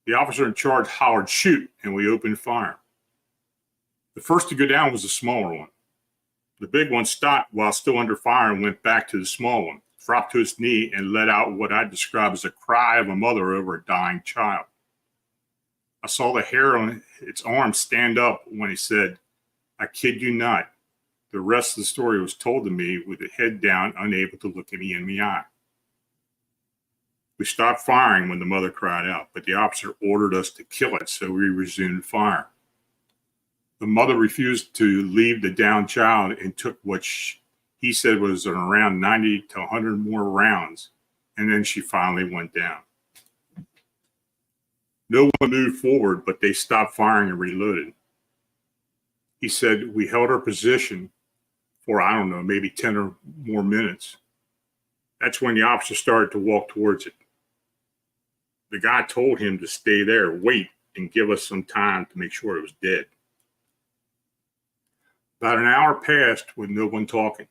The officer in charge hollered, "Shoot," and we opened fire. The first to go down was the smaller one. The big one stopped while still under fire and went back to the small one, dropped to its knee, and let out what I describe as a cry of a mother over a dying child. I saw the hair on its arm stand up when he said, "I kid you not." The rest of the story was told to me with the head down, unable to look me in the eye. We stopped firing when the mother cried out, but the officer ordered us to kill it, so we resumed fire. The mother refused to leave the downed child and took what he said was around 90 to 100 more rounds, and then she finally went down. No one moved forward, but they stopped firing and reloaded. He said, "We held our position for, I don't know, maybe 10 or more minutes. That's when the officer started to walk towards it. The guy told him to stay there, wait, and give us some time to make sure it was dead." About an hour passed with no one talking.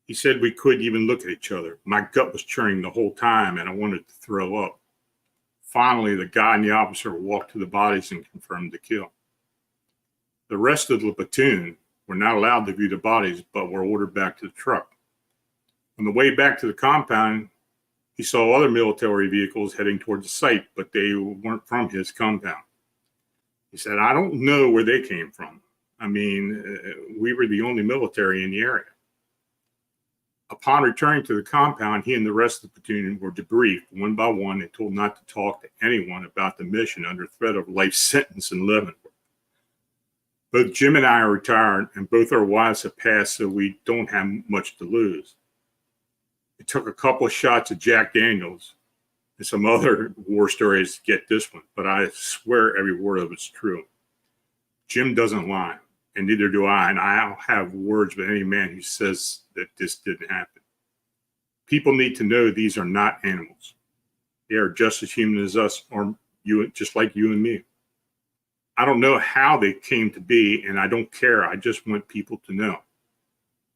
He said we couldn't even look at each other. My gut was churning the whole time, and I wanted to throw up. Finally, the guy and the officer walked to the bodies and confirmed the kill. The rest of the platoon were not allowed to view the bodies, but were ordered back to the truck. On the way back to the compound, he saw other military vehicles heading towards the site, but they weren't from his compound. He said, "I don't know where they came from. I mean, we were the only military in the area." Upon returning to the compound, he and the rest of the platoon were debriefed one by one and told not to talk to anyone about the mission under threat of life sentence in Leavenworth. Both Jim and I are retired, and both our wives have passed, so we don't have much to lose. It took a couple of shots of Jack Daniels and some other war stories to get this one, but I swear every word of it's true. Jim doesn't lie, and neither do I, and I'll have words with any man who says that this didn't happen. People need to know these are not animals. They are just as human as us, or you, just like you and me. I don't know how they came to be, and I don't care. I just want people to know.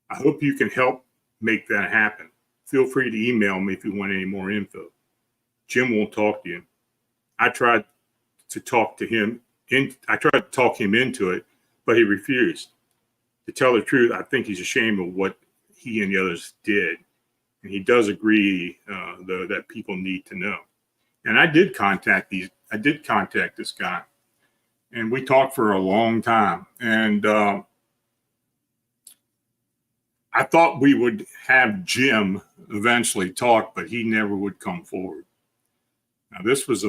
I hope you can help make that happen. Feel free to email me if you want any more info. Jim won't talk to you. I tried to talk him into it, but he refused. To tell the truth, I think he's ashamed of what he and the others did. And he does agree, though, that people need to know. And I did contact this guy, and we talked for a long time. And I thought we would have Jim eventually talk, but he never would come forward. Now, this was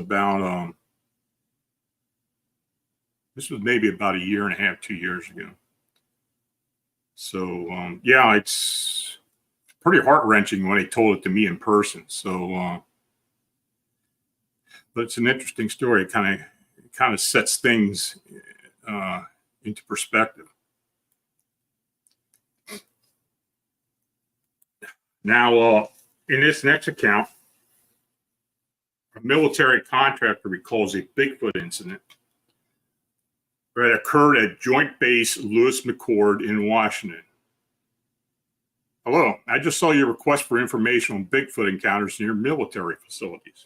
maybe about a year and a half, 2 years ago. So, yeah, it's pretty heart-wrenching when he told it to me in person. So, but it's an interesting story. It kind of sets things into perspective. Now, in this next account, a military contractor recalls a Bigfoot incident that occurred at Joint Base Lewis McChord in Washington. Hello, I just saw your request for information on Bigfoot encounters near military facilities.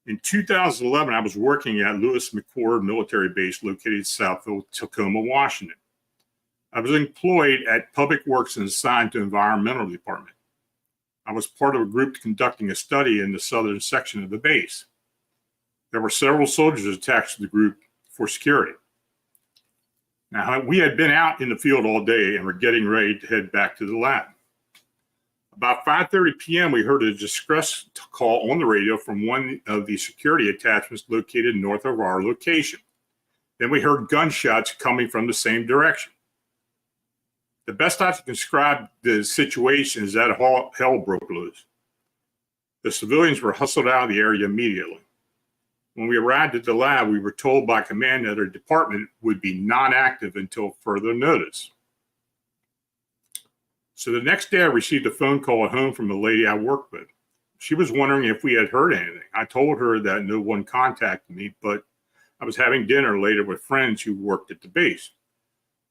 In 2011, I was working at Lewis McChord Military Base located south of Tacoma, Washington. I was employed at Public Works and assigned to Environmental Department. I was part of a group conducting a study in the southern section of the base. There were several soldiers attached to the group for security. Now, we had been out in the field all day and were getting ready to head back to the lab. About 5:30 p.m., we heard a distress call on the radio from one of the security attachments located north of our location. Then we heard gunshots coming from the same direction. The best I can describe the situation is that hell broke loose. The civilians were hustled out of the area immediately. When we arrived at the lab, we were told by command that our department would be non-active until further notice. So the next day, I received a phone call at home from a lady I worked with. She was wondering if we had heard anything. I told her that no one contacted me, but I was having dinner later with friends who worked at the base.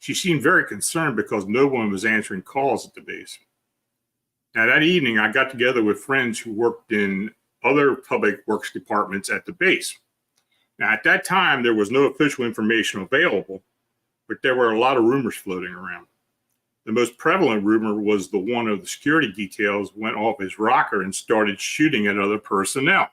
She seemed very concerned because no one was answering calls at the base. Now, that evening, I got together with friends who worked in other public works departments at the base. Now, at that time, there was no official information available, but there were a lot of rumors floating around. The most prevalent rumor was the one of the security details went off his rocker and started shooting at other personnel.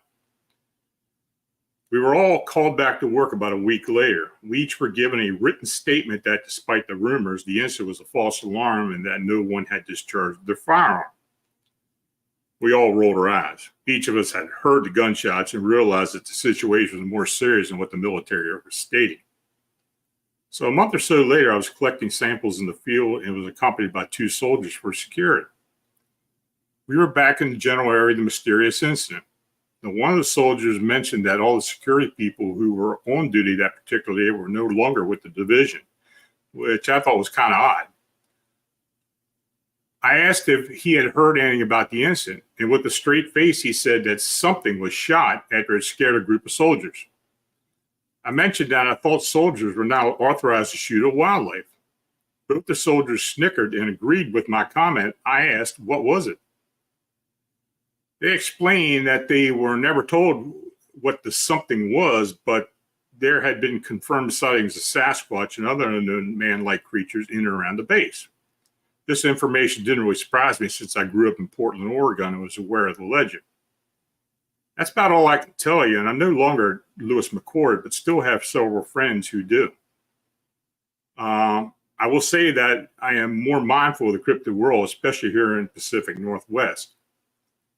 We were all called back to work about a week later. We each were given a written statement that despite the rumors, the incident was a false alarm and that no one had discharged their firearm. We all rolled our eyes. Each of us had heard the gunshots and realized that the situation was more serious than what the military was stating. So a month or so later, I was collecting samples in the field and was accompanied by 2 soldiers for security. We were back in the general area of the mysterious incident. Now, one of the soldiers mentioned that all the security people who were on duty that particular day were no longer with the division, which I thought was kind of odd. I asked if he had heard anything about the incident, and with a straight face, he said that something was shot after it scared a group of soldiers. I mentioned that I thought soldiers were now authorized to shoot at wildlife. Both the soldiers snickered and agreed with my comment. I asked, what was it? They explained that they were never told what the something was, but there had been confirmed sightings of Sasquatch and other unknown man-like creatures in and around the base. This information didn't really surprise me since I grew up in Portland, Oregon, and was aware of the legend. That's about all I can tell you, and I'm no longer Lewis McCord, but still have several friends who do. I will say that I am more mindful of the cryptid world, especially here in the Pacific Northwest.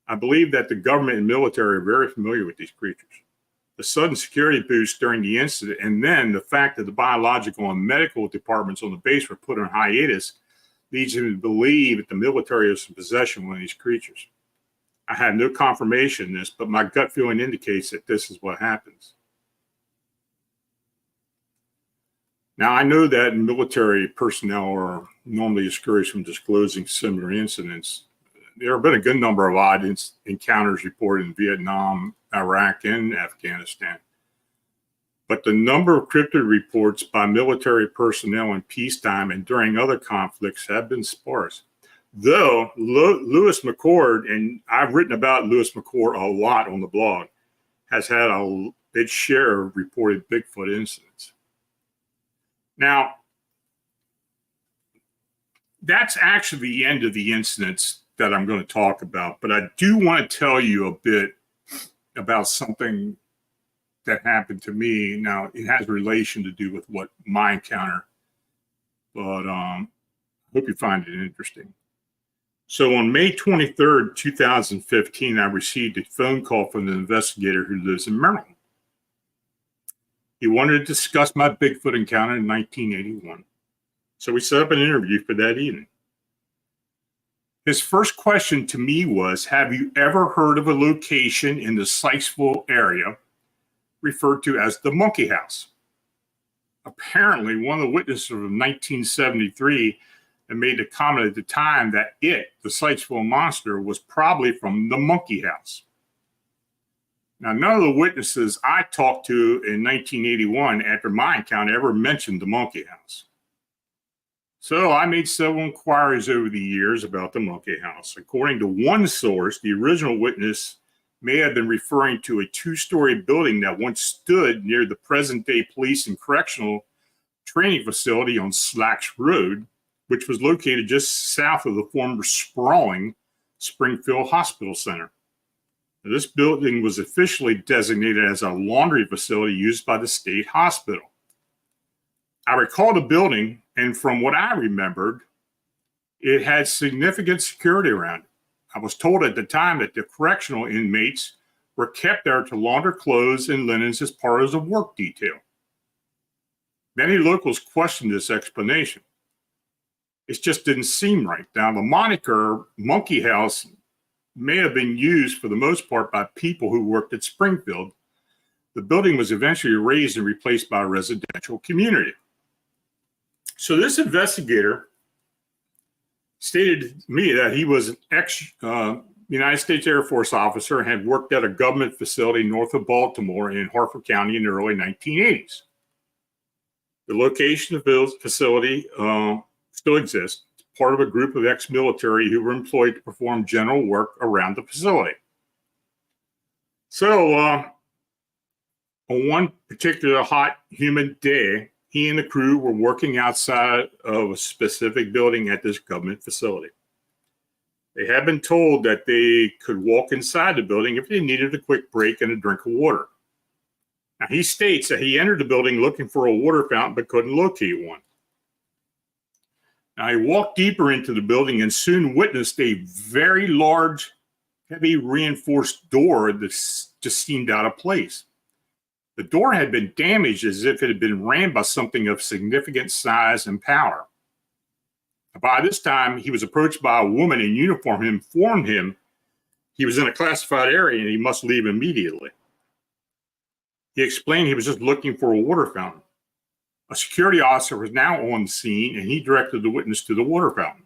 I believe that the government and military are very familiar with these creatures. The sudden security boost during the incident, and then the fact that the biological and medical departments on the base were put on hiatus, leads me to believe that the military is in possession of one of these creatures. I have no confirmation in this, but my gut feeling indicates that this is what happens. Now, I know that military personnel are normally discouraged from disclosing similar incidents. There have been a good number of odd encounters reported in Vietnam, Iraq, and Afghanistan. But the number of cryptid reports by military personnel in peacetime and during other conflicts have been sparse. Though Lewis McCord, and I've written about Lewis McCord a lot on the blog, has had its share of reported Bigfoot incidents. Now, that's actually the end of the incidents that I'm going to talk about, but I do want to tell you a bit about something that happened to me. Now, it has relation to do with what my encounter, but I hope you find it interesting. So on May 23rd, 2015, I received a phone call from an investigator who lives in Maryland. He wanted to discuss my Bigfoot encounter in 1981. So we set up an interview for that evening. His first question to me was, have you ever heard of a location in the Sykesville area referred to as the Monkey House? Apparently, one of the witnesses from 1973 had made the comment at the time that the Sykesville monster, was probably from the Monkey House. Now, none of the witnesses I talked to in 1981 after my encounter ever mentioned the Monkey House. So I made several inquiries over the years about the Monkey House. According to one source, the original witness may have been referring to a 2-story building that once stood near the present-day police and correctional training facility on Slacks Road, which was located just south of the former sprawling Springfield Hospital Center. Now, this building was officially designated as a laundry facility used by the state hospital. I recall the building, and from what I remembered, it had significant security around it. I was told at the time that the correctional inmates were kept there to launder clothes and linens as part of the work detail. Many locals questioned this explanation. It just didn't seem right. Now, the moniker Monkey House may have been used for the most part by people who worked at Springfield. The building was eventually razed and replaced by a residential community. So this investigator stated to me that he was an ex-United States Air Force officer and had worked at a government facility north of Baltimore in Harford County in the early 1980s. The location of the facility still exists. It's part of a group of ex-military who were employed to perform general work around the facility. So On one particular hot, humid day, he and the crew were working outside of a specific building at this government facility. They had been told that they could walk inside the building if they needed a quick break and a drink of water. Now, he states that he entered the building looking for a water fountain but couldn't locate one. Now, he walked deeper into the building and soon witnessed a very large, heavy reinforced door that just seemed out of place. The door had been damaged as if it had been rammed by something of significant size and power. By this time, he was approached by a woman in uniform who informed him he was in a classified area and he must leave immediately. He explained he was just looking for a water fountain. A security officer was now on the scene and he directed the witness to the water fountain.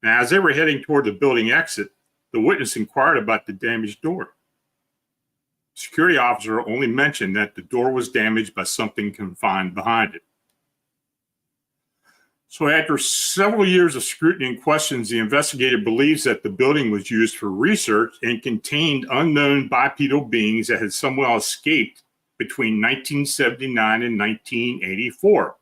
Now, as they were heading toward the building exit, the witness inquired about the damaged door. The security officer only mentioned that the door was damaged by something confined behind it. So after several years of scrutiny and questions, the investigator believes that the building was used for research and contained unknown bipedal beings that had somehow escaped between 1979 and 1984.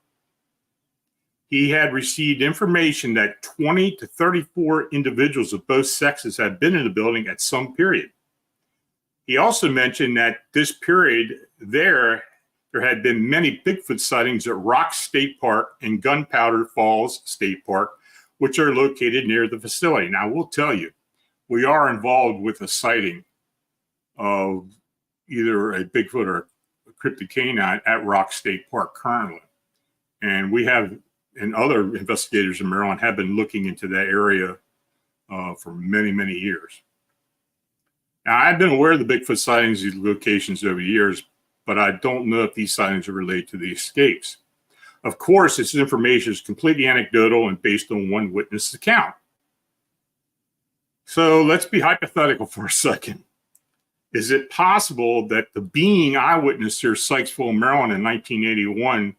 He had received information that 20 to 34 individuals of both sexes had been in the building at some period. He also mentioned that this period there had been many Bigfoot sightings at Rock State Park and Gunpowder Falls State Park, which are located near the facility. Now, I will tell you, we are involved with a sighting of either a Bigfoot or a cryptid canine at Rock State Park currently. And we have, and other investigators in Maryland have been looking into that area for many, many years. Now, I've been aware of the Bigfoot sightings at these locations over the years, but I don't know if these sightings are related to the escapes. Of course, this information is completely anecdotal and based on one witness account. So let's be hypothetical for a second. Is it possible that the being I witnessed here, Sykesville, Maryland in 1981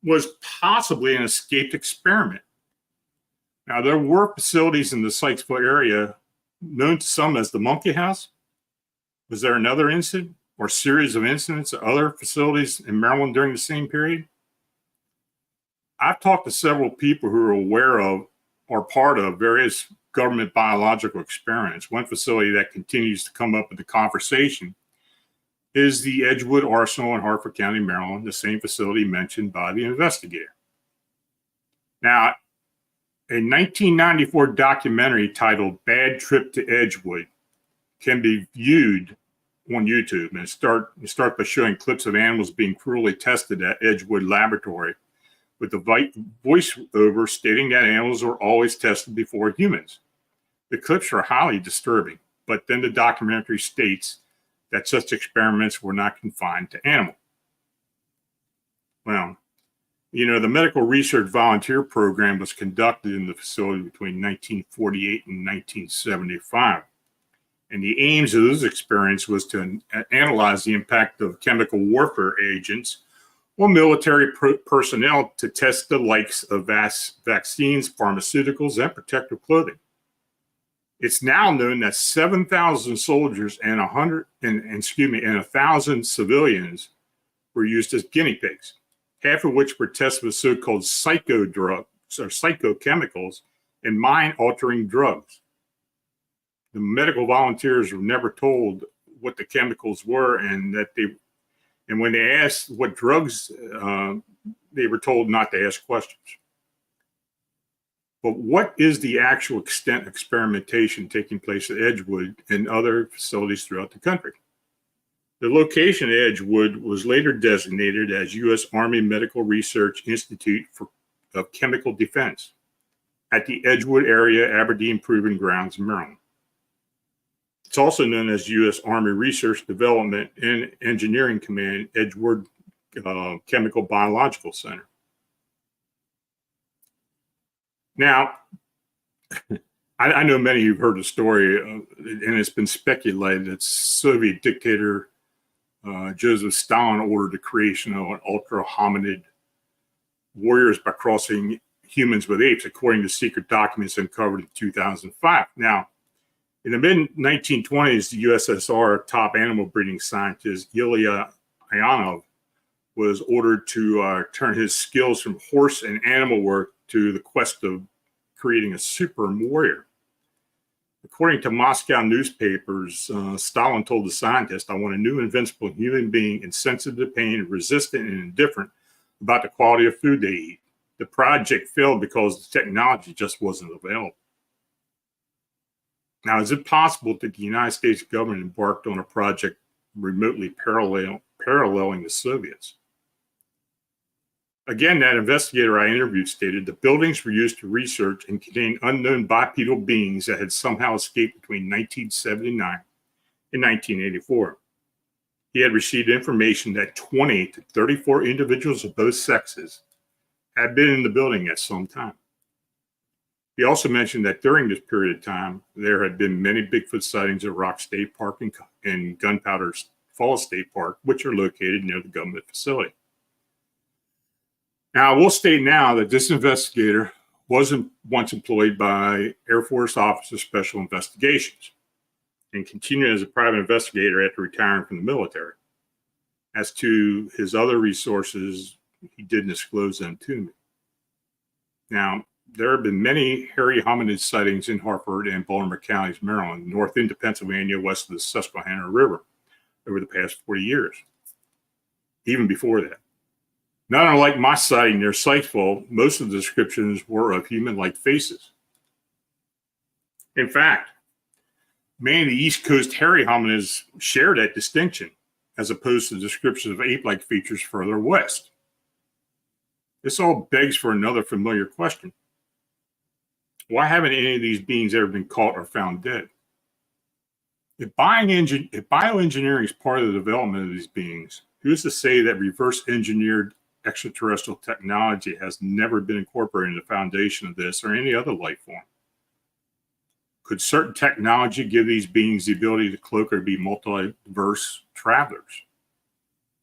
was possibly an escaped experiment? Now, there were facilities in the Sykesville area known to some as the Monkey House. Was there another incident or series of incidents at other facilities in Maryland during the same period? I've talked to several people who are aware of or part of various government biological experiments. One facility that continues to come up in the conversation is the Edgewood Arsenal in Harford County, Maryland, the same facility mentioned by the investigator. Now, a 1994 documentary titled Bad Trip to Edgewood can be viewed on YouTube, and start by showing clips of animals being cruelly tested at Edgewood Laboratory, with the voiceover stating that animals are always tested before humans. The clips are highly disturbing, but then the documentary states that such experiments were not confined to animals. Well, you know, the medical research volunteer program was conducted in the facility between 1948 and 1975. And the aims of this experience was to analyze the impact of chemical warfare agents on military personnel to test the likes of vaccines, pharmaceuticals, and protective clothing. It's now known that 7,000 soldiers and 1,000 civilians were used as guinea pigs, half of which were tested with so-called psychodrugs or psychochemicals and mind-altering drugs. The medical volunteers were never told what the chemicals were, and when they asked what drugs, they were told not to ask questions. But what is the actual extent of experimentation taking place at Edgewood and other facilities throughout the country? The location at Edgewood was later designated as U.S. Army Medical Research Institute of Chemical Defense at the Edgewood Area Aberdeen Proving Grounds in Maryland. It's also known as U.S. Army Research Development and Engineering Command, Edgewood Chemical Biological Center. Now, I know many of you have heard the story, and it's been speculated that Soviet dictator Joseph Stalin ordered the creation of an ultra hominid warriors by crossing humans with apes, according to secret documents uncovered in 2005. Now, in the mid-1920s, the USSR top animal breeding scientist Ilya Ianov was ordered to turn his skills from horse and animal work to the quest of creating a super warrior. According to Moscow newspapers, Stalin told the scientist, "I want a new invincible human being insensitive to pain, resistant and indifferent about the quality of food they eat." The project failed because the technology just wasn't available. Now, is it possible that the United States government embarked on a project remotely paralleling the Soviets? Again, that investigator I interviewed stated the buildings were used to research and contain unknown bipedal beings that had somehow escaped between 1979 and 1984. He had received information that 20 to 34 individuals of both sexes had been in the building at some time. He also mentioned that during this period of time, there had been many Bigfoot sightings at Rock State Park and Gunpowder Falls State Park, which are located near the government facility. Now, I will state now that this investigator wasn't once employed by Air Force Office of Special Investigations and continued as a private investigator after retiring from the military. As to his other resources, he didn't disclose them to me. Now, there have been many hairy hominid sightings in Harford and Baltimore counties, Maryland, north into Pennsylvania, west of the Susquehanna River over the past 40 years, even before that. Not unlike my sighting near Sykesville, most of the descriptions were of human-like faces. In fact, many of the East Coast hairy hominids share that distinction, as opposed to descriptions of ape-like features further west. This all begs for another familiar question. Why haven't any of these beings ever been caught or found dead? If bioengineering is part of the development of these beings, who's to say that reverse-engineered extraterrestrial technology has never been incorporated in the foundation of this or any other life form? Could certain technology give these beings the ability to cloak or be multiverse travelers?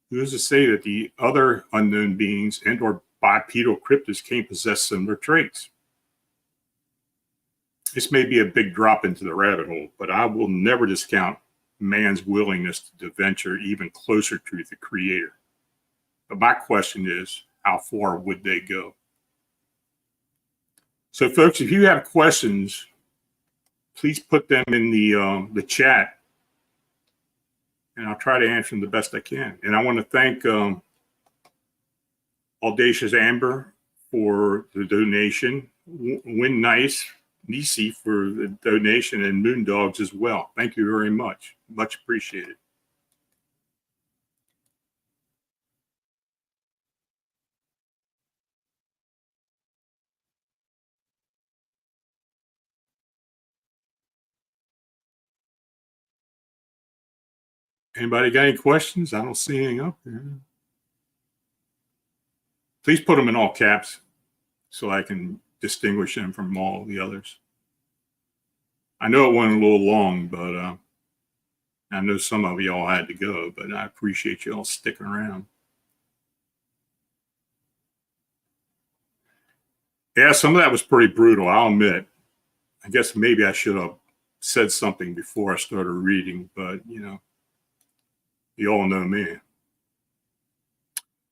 Who is to say that the other unknown beings and or bipedal cryptids can't possess similar traits? This may be a big drop into the rabbit hole, but I will never discount man's willingness to venture even closer to the Creator. But my question is, how far would they go? So, folks, if you have questions, please put them in the chat, and I'll try to answer them the best I can. And I want to thank Audacious Amber for the donation, Win Nice, Nisi for the donation, and Moondogs as well. Thank you very much. Much appreciated. Anybody got any questions? I don't see anything up there. Please put them in all caps so I can distinguish them from all the others. I know it went a little long, but I know some of you all had to go, but I appreciate you all sticking around. Yeah, some of that was pretty brutal, I'll admit. I guess maybe I should have said something before I started reading, but you know, you all know me.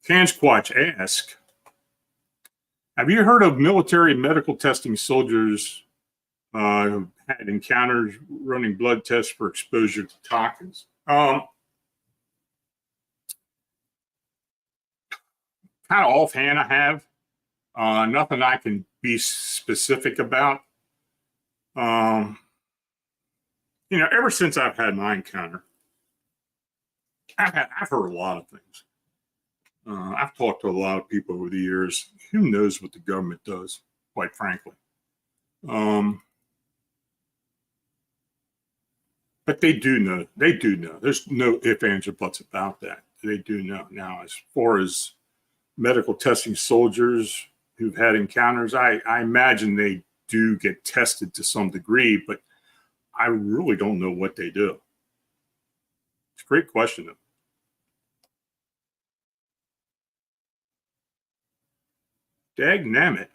Cansquatch asked, have you heard of military medical testing soldiers who had encounters running blood tests for exposure to toxins? Kind of offhand, I have. Nothing I can be specific about. You know, ever since I've had my encounter, I've heard a lot of things. I've talked to a lot of people over the years. Who knows what the government does, quite frankly. But they do know. They do know. There's no ifs, ands, or buts about that. They do know. Now, as far as medical testing soldiers who've had encounters, I imagine they do get tested to some degree, but I really don't know what they do. It's a great question, though. Dagnammit.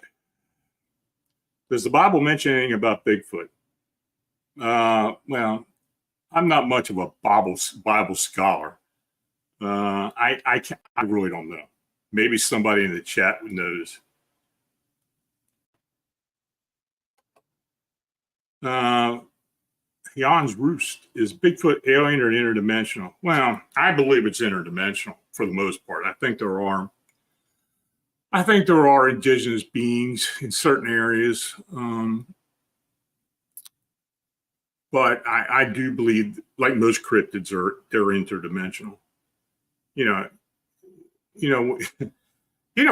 Does the Bible mention anything about Bigfoot? Well, I'm not much of a Bible scholar. I really don't know. Maybe somebody in the chat knows. Jan's Roost, is Bigfoot alien or interdimensional? Well, I believe it's interdimensional for the most part. I think there are indigenous beings in certain areas, but I do believe, like most cryptids, they're interdimensional.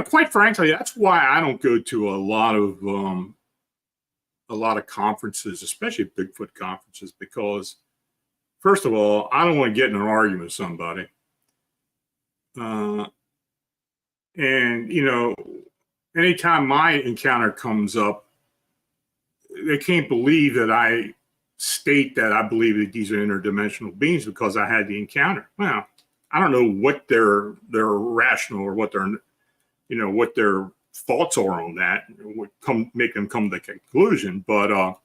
Quite frankly, that's why I don't go to a lot of conferences, especially Bigfoot conferences, because first of all, I don't want to get in an argument with somebody. And anytime my encounter comes up, they can't believe that I state that I believe that these are interdimensional beings because I had the encounter. Well, I don't know what their rational or what their thoughts are on that, would make them come to the conclusion. But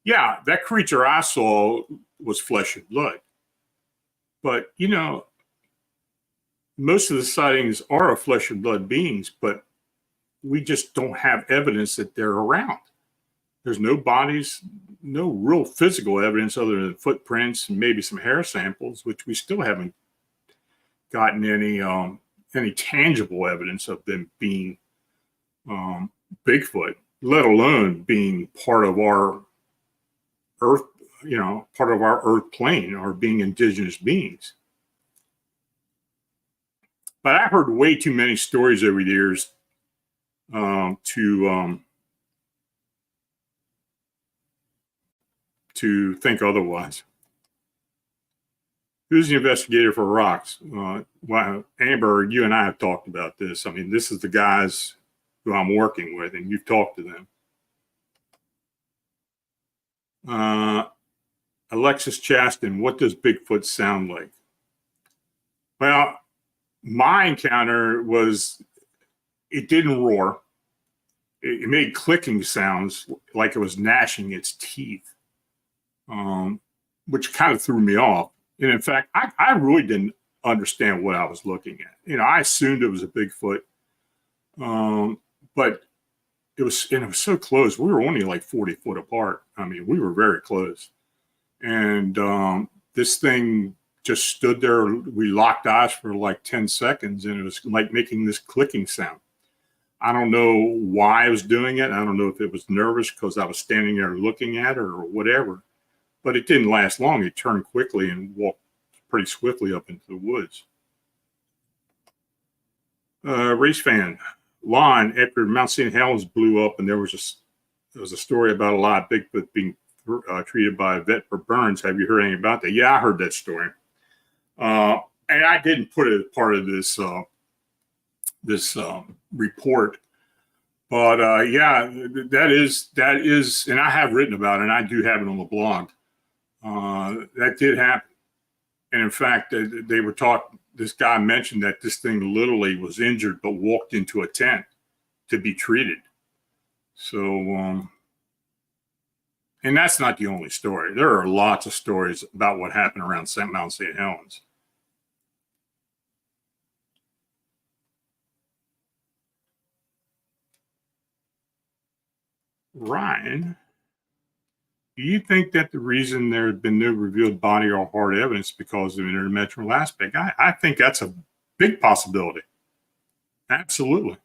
yeah, that creature I saw was flesh and blood. But most of the sightings are of flesh and blood beings, but we just don't have evidence that they're around. There's no bodies, no real physical evidence other than footprints and maybe some hair samples, which we still haven't gotten any tangible evidence of them being Bigfoot, let alone being part of our Earth, part of our Earth plane, or being indigenous beings. But I've heard way too many stories over the years to think otherwise. Who's the investigator for rocks? Well, Amber, you and I have talked about this. I mean, this is the guys who I'm working with, and you've talked to them. Alexis Chaston, what does Bigfoot sound like? Well, my encounter was, it didn't roar. It made clicking sounds like it was gnashing its teeth, which kind of threw me off. And in fact, I really didn't understand what I was looking at. I assumed it was a Bigfoot, but it was so close. We were only like 40 foot apart. I mean, we were very close. And this thing just stood there. We locked eyes for like 10 seconds, and it was like making this clicking sound. I don't know why I was doing it. I don't know if it was nervous because I was standing there looking at it or whatever, but it didn't last long. It turned quickly and walked pretty swiftly up into the woods. Race fan, Lon, after Mount St. Helens blew up and there was a story about a lot of Bigfoot being treated by a vet for burns. Have you heard anything about that? Yeah, I heard that story. And I didn't put it as part of this report, but yeah, that is, and I have written about it, and I do have it on the blog. That did happen, and in fact, they were talking. This guy mentioned that this thing literally was injured, but walked into a tent to be treated. So, and that's not the only story. There are lots of stories about what happened around Mount St. Helens. Ryan, do you think that the reason there had been no revealed body or hard evidence because of an interdimensional aspect? I think that's a big possibility. Absolutely.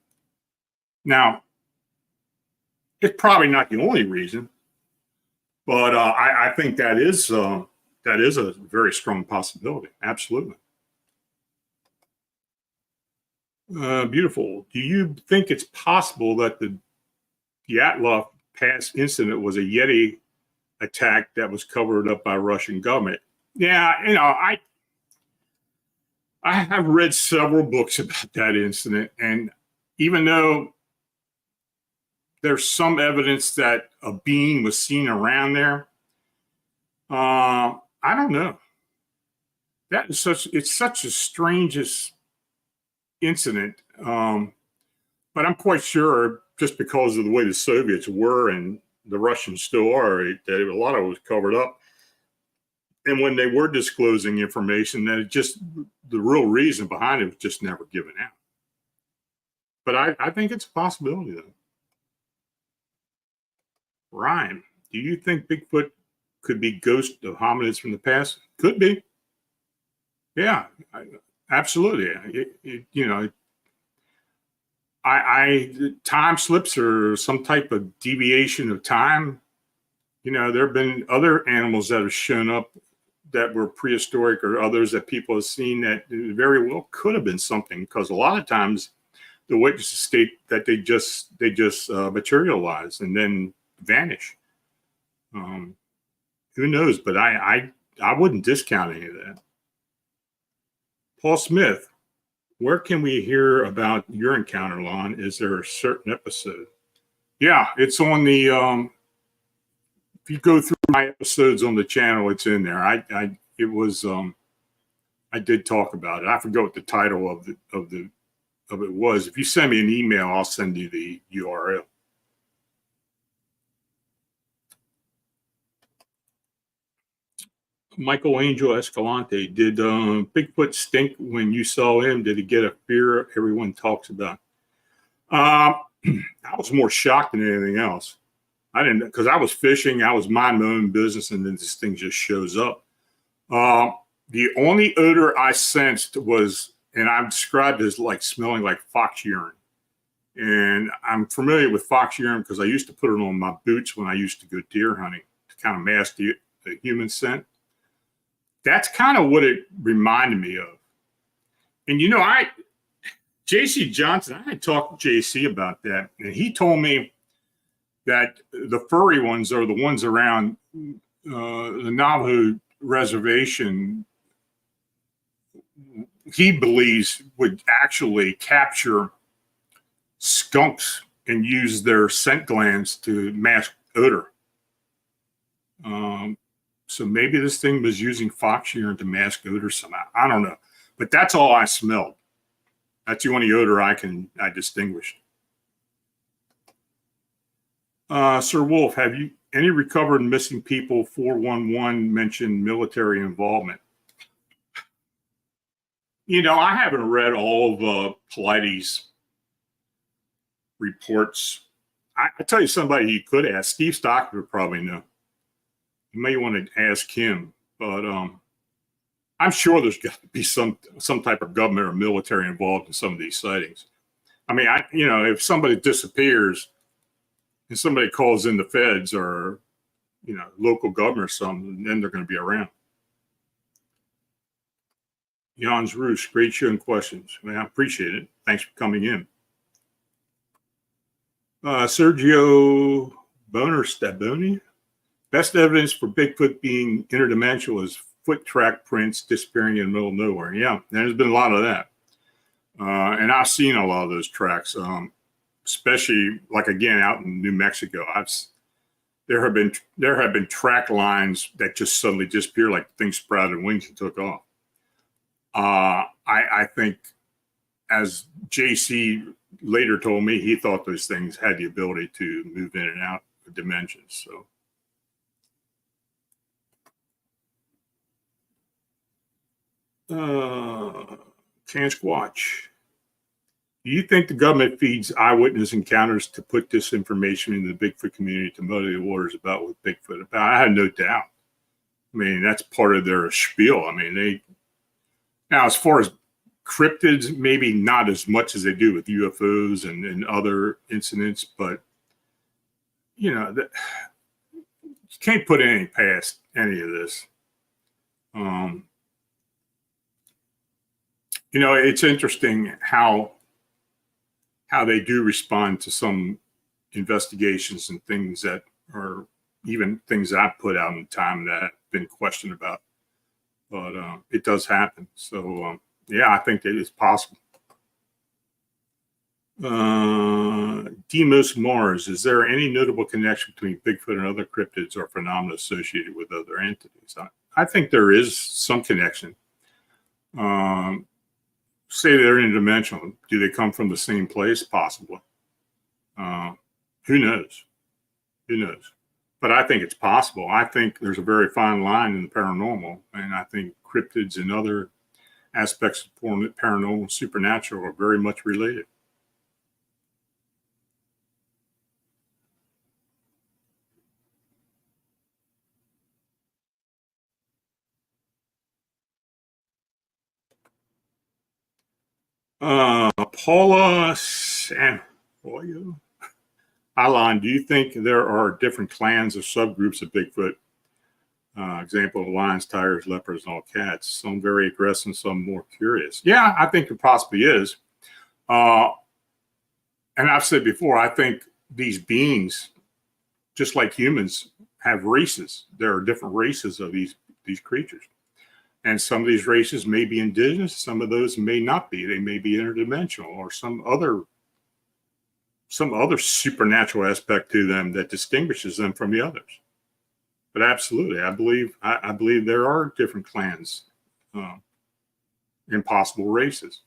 Now, it's probably not the only reason, but I think that is a very strong possibility. Absolutely. Beautiful. Do you think it's possible that the Dyatlov Pass incident was a Yeti attack that was covered up by Russian government? Yeah, I have read several books about that incident, and even though there's some evidence that a being was seen around there, I don't know. It's such a strangest incident, but I'm quite sure, just because of the way the Soviets were and the Russians still are, that a lot of it was covered up. And when they were disclosing information, that it just, the real reason behind it was just never given out. But I think it's a possibility, though. Ryan, do you think Bigfoot could be ghosts of hominids from the past? Could be. Yeah, absolutely. Time slips or some type of deviation of time. There have been other animals that have shown up that were prehistoric, or others that people have seen that very well could have been something, because a lot of times the witnesses state that they just materialize and then vanish. Who knows? But I wouldn't discount any of that. Paul Smith, where can we hear about your encounter, Lon? Is there a certain episode? Yeah, it's on the. If you go through my episodes on the channel, it's in there. I did talk about it. I forgot what the title of it was. If you send me an email, I'll send you the URL. Michael Angel Escalante, did Bigfoot stink when you saw him? Did he get a fear everyone talks about? I was more shocked than anything else. I didn't, because I was fishing, I was minding my own business, and then this thing just shows up. The only odor I sensed was, and I've described it as like smelling like fox urine. And I'm familiar with fox urine because I used to put it on my boots when I used to go deer hunting to kind of mask the human scent. That's kind of what it reminded me of. And JC Johnson, I had talked to JC about that, and he told me that the furry ones are the ones around the Navajo reservation. He believes would actually capture skunks and use their scent glands to mask odor. So maybe this thing was using fox urine to mask odor somehow. I don't know, but that's all I smelled. That's the only odor I distinguished. Sir Wolf, have you any recovered missing people? 411 mentioned military involvement. I haven't read all of Polites' reports. I tell you somebody you could ask. Steve Stockton would probably know. You may want to ask him, but I'm sure there's got to be some type of government or military involved in some of these sightings. I mean, if somebody disappears and somebody calls in the feds or, local government or something, then they're going to be around. Jan's Roost, great show and questions. I appreciate it. Thanks for coming in. Sergio Boner-Staboni. Best evidence for Bigfoot being interdimensional is foot track prints disappearing in the middle of nowhere. Yeah, there's been a lot of that. And I've seen a lot of those tracks, especially like again out in New Mexico. There have been track lines that just suddenly disappear, like things sprouted wings and took off. I think, as JC later told me, he thought those things had the ability to move in and out of dimensions. So. Squatch. Do you think the government feeds eyewitness encounters to put disinformation in the Bigfoot community to muddy the waters about with Bigfoot? I have no doubt. I mean, that's part of their spiel. I mean, now as far as cryptids, maybe not as much as they do with UFOs and other incidents, but you can't put anything past any of this. It's interesting how they do respond to some investigations and things that are even things that I've put out in time that I've been questioned about. But it does happen. So, yeah, I think that it's possible. Demos Mars, is there any notable connection between Bigfoot and other cryptids or phenomena associated with other entities? I think there is some connection. Say they're interdimensional. Do they come from the same place? Possibly. Who knows? Who knows? But I think it's possible. I think there's a very fine line in the paranormal, and I think cryptids and other aspects of paranormal and supernatural are very much related. Paula Sanfoyo. Hi, Lon. Do you think there are different clans or subgroups of Bigfoot? Example, lions, tigers, leopards, and all cats. Some very aggressive, some more curious. Yeah, I think it possibly is. And I've said before, I think these beings, just like humans, have races. There are different races of these creatures. And some of these races may be indigenous, some of those may not be. They may be interdimensional or some other supernatural aspect to them that distinguishes them from the others. But absolutely, I believe there are different clans, and possible races.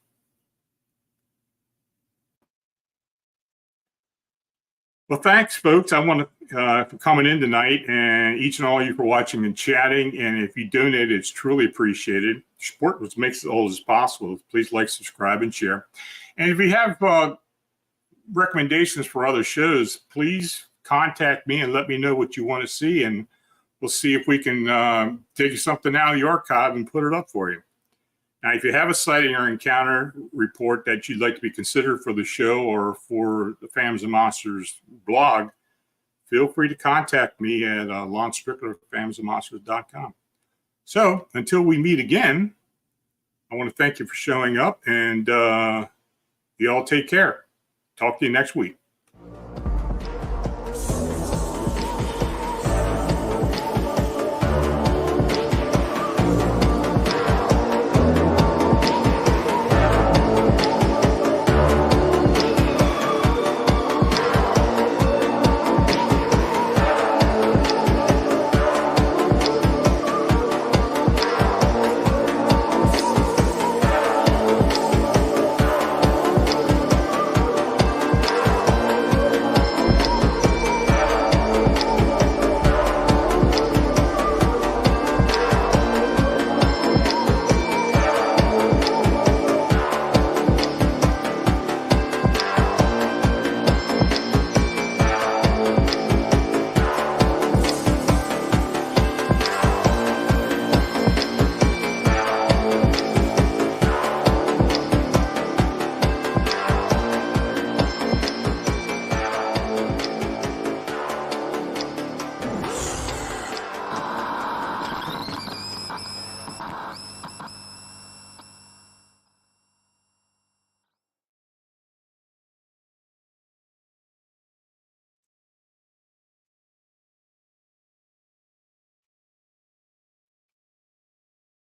Well, thanks, folks. I want to for coming in tonight, and each and all of you for watching and chatting. And if you donate, it's truly appreciated. Support what makes it all as possible. Please like, subscribe, and share. And if you have recommendations for other shows, please contact me and let me know what you want to see, and we'll see if we can dig something out of the archive and put it up for you. Now, if you have a sighting or encounter report that you'd like to be considered for the show or for the Phantoms Monsters blog, feel free to contact me at Lon Strickler at phantomsmonsters.com. So until we meet again, I want to thank you for showing up, and you all take care. Talk to you next week.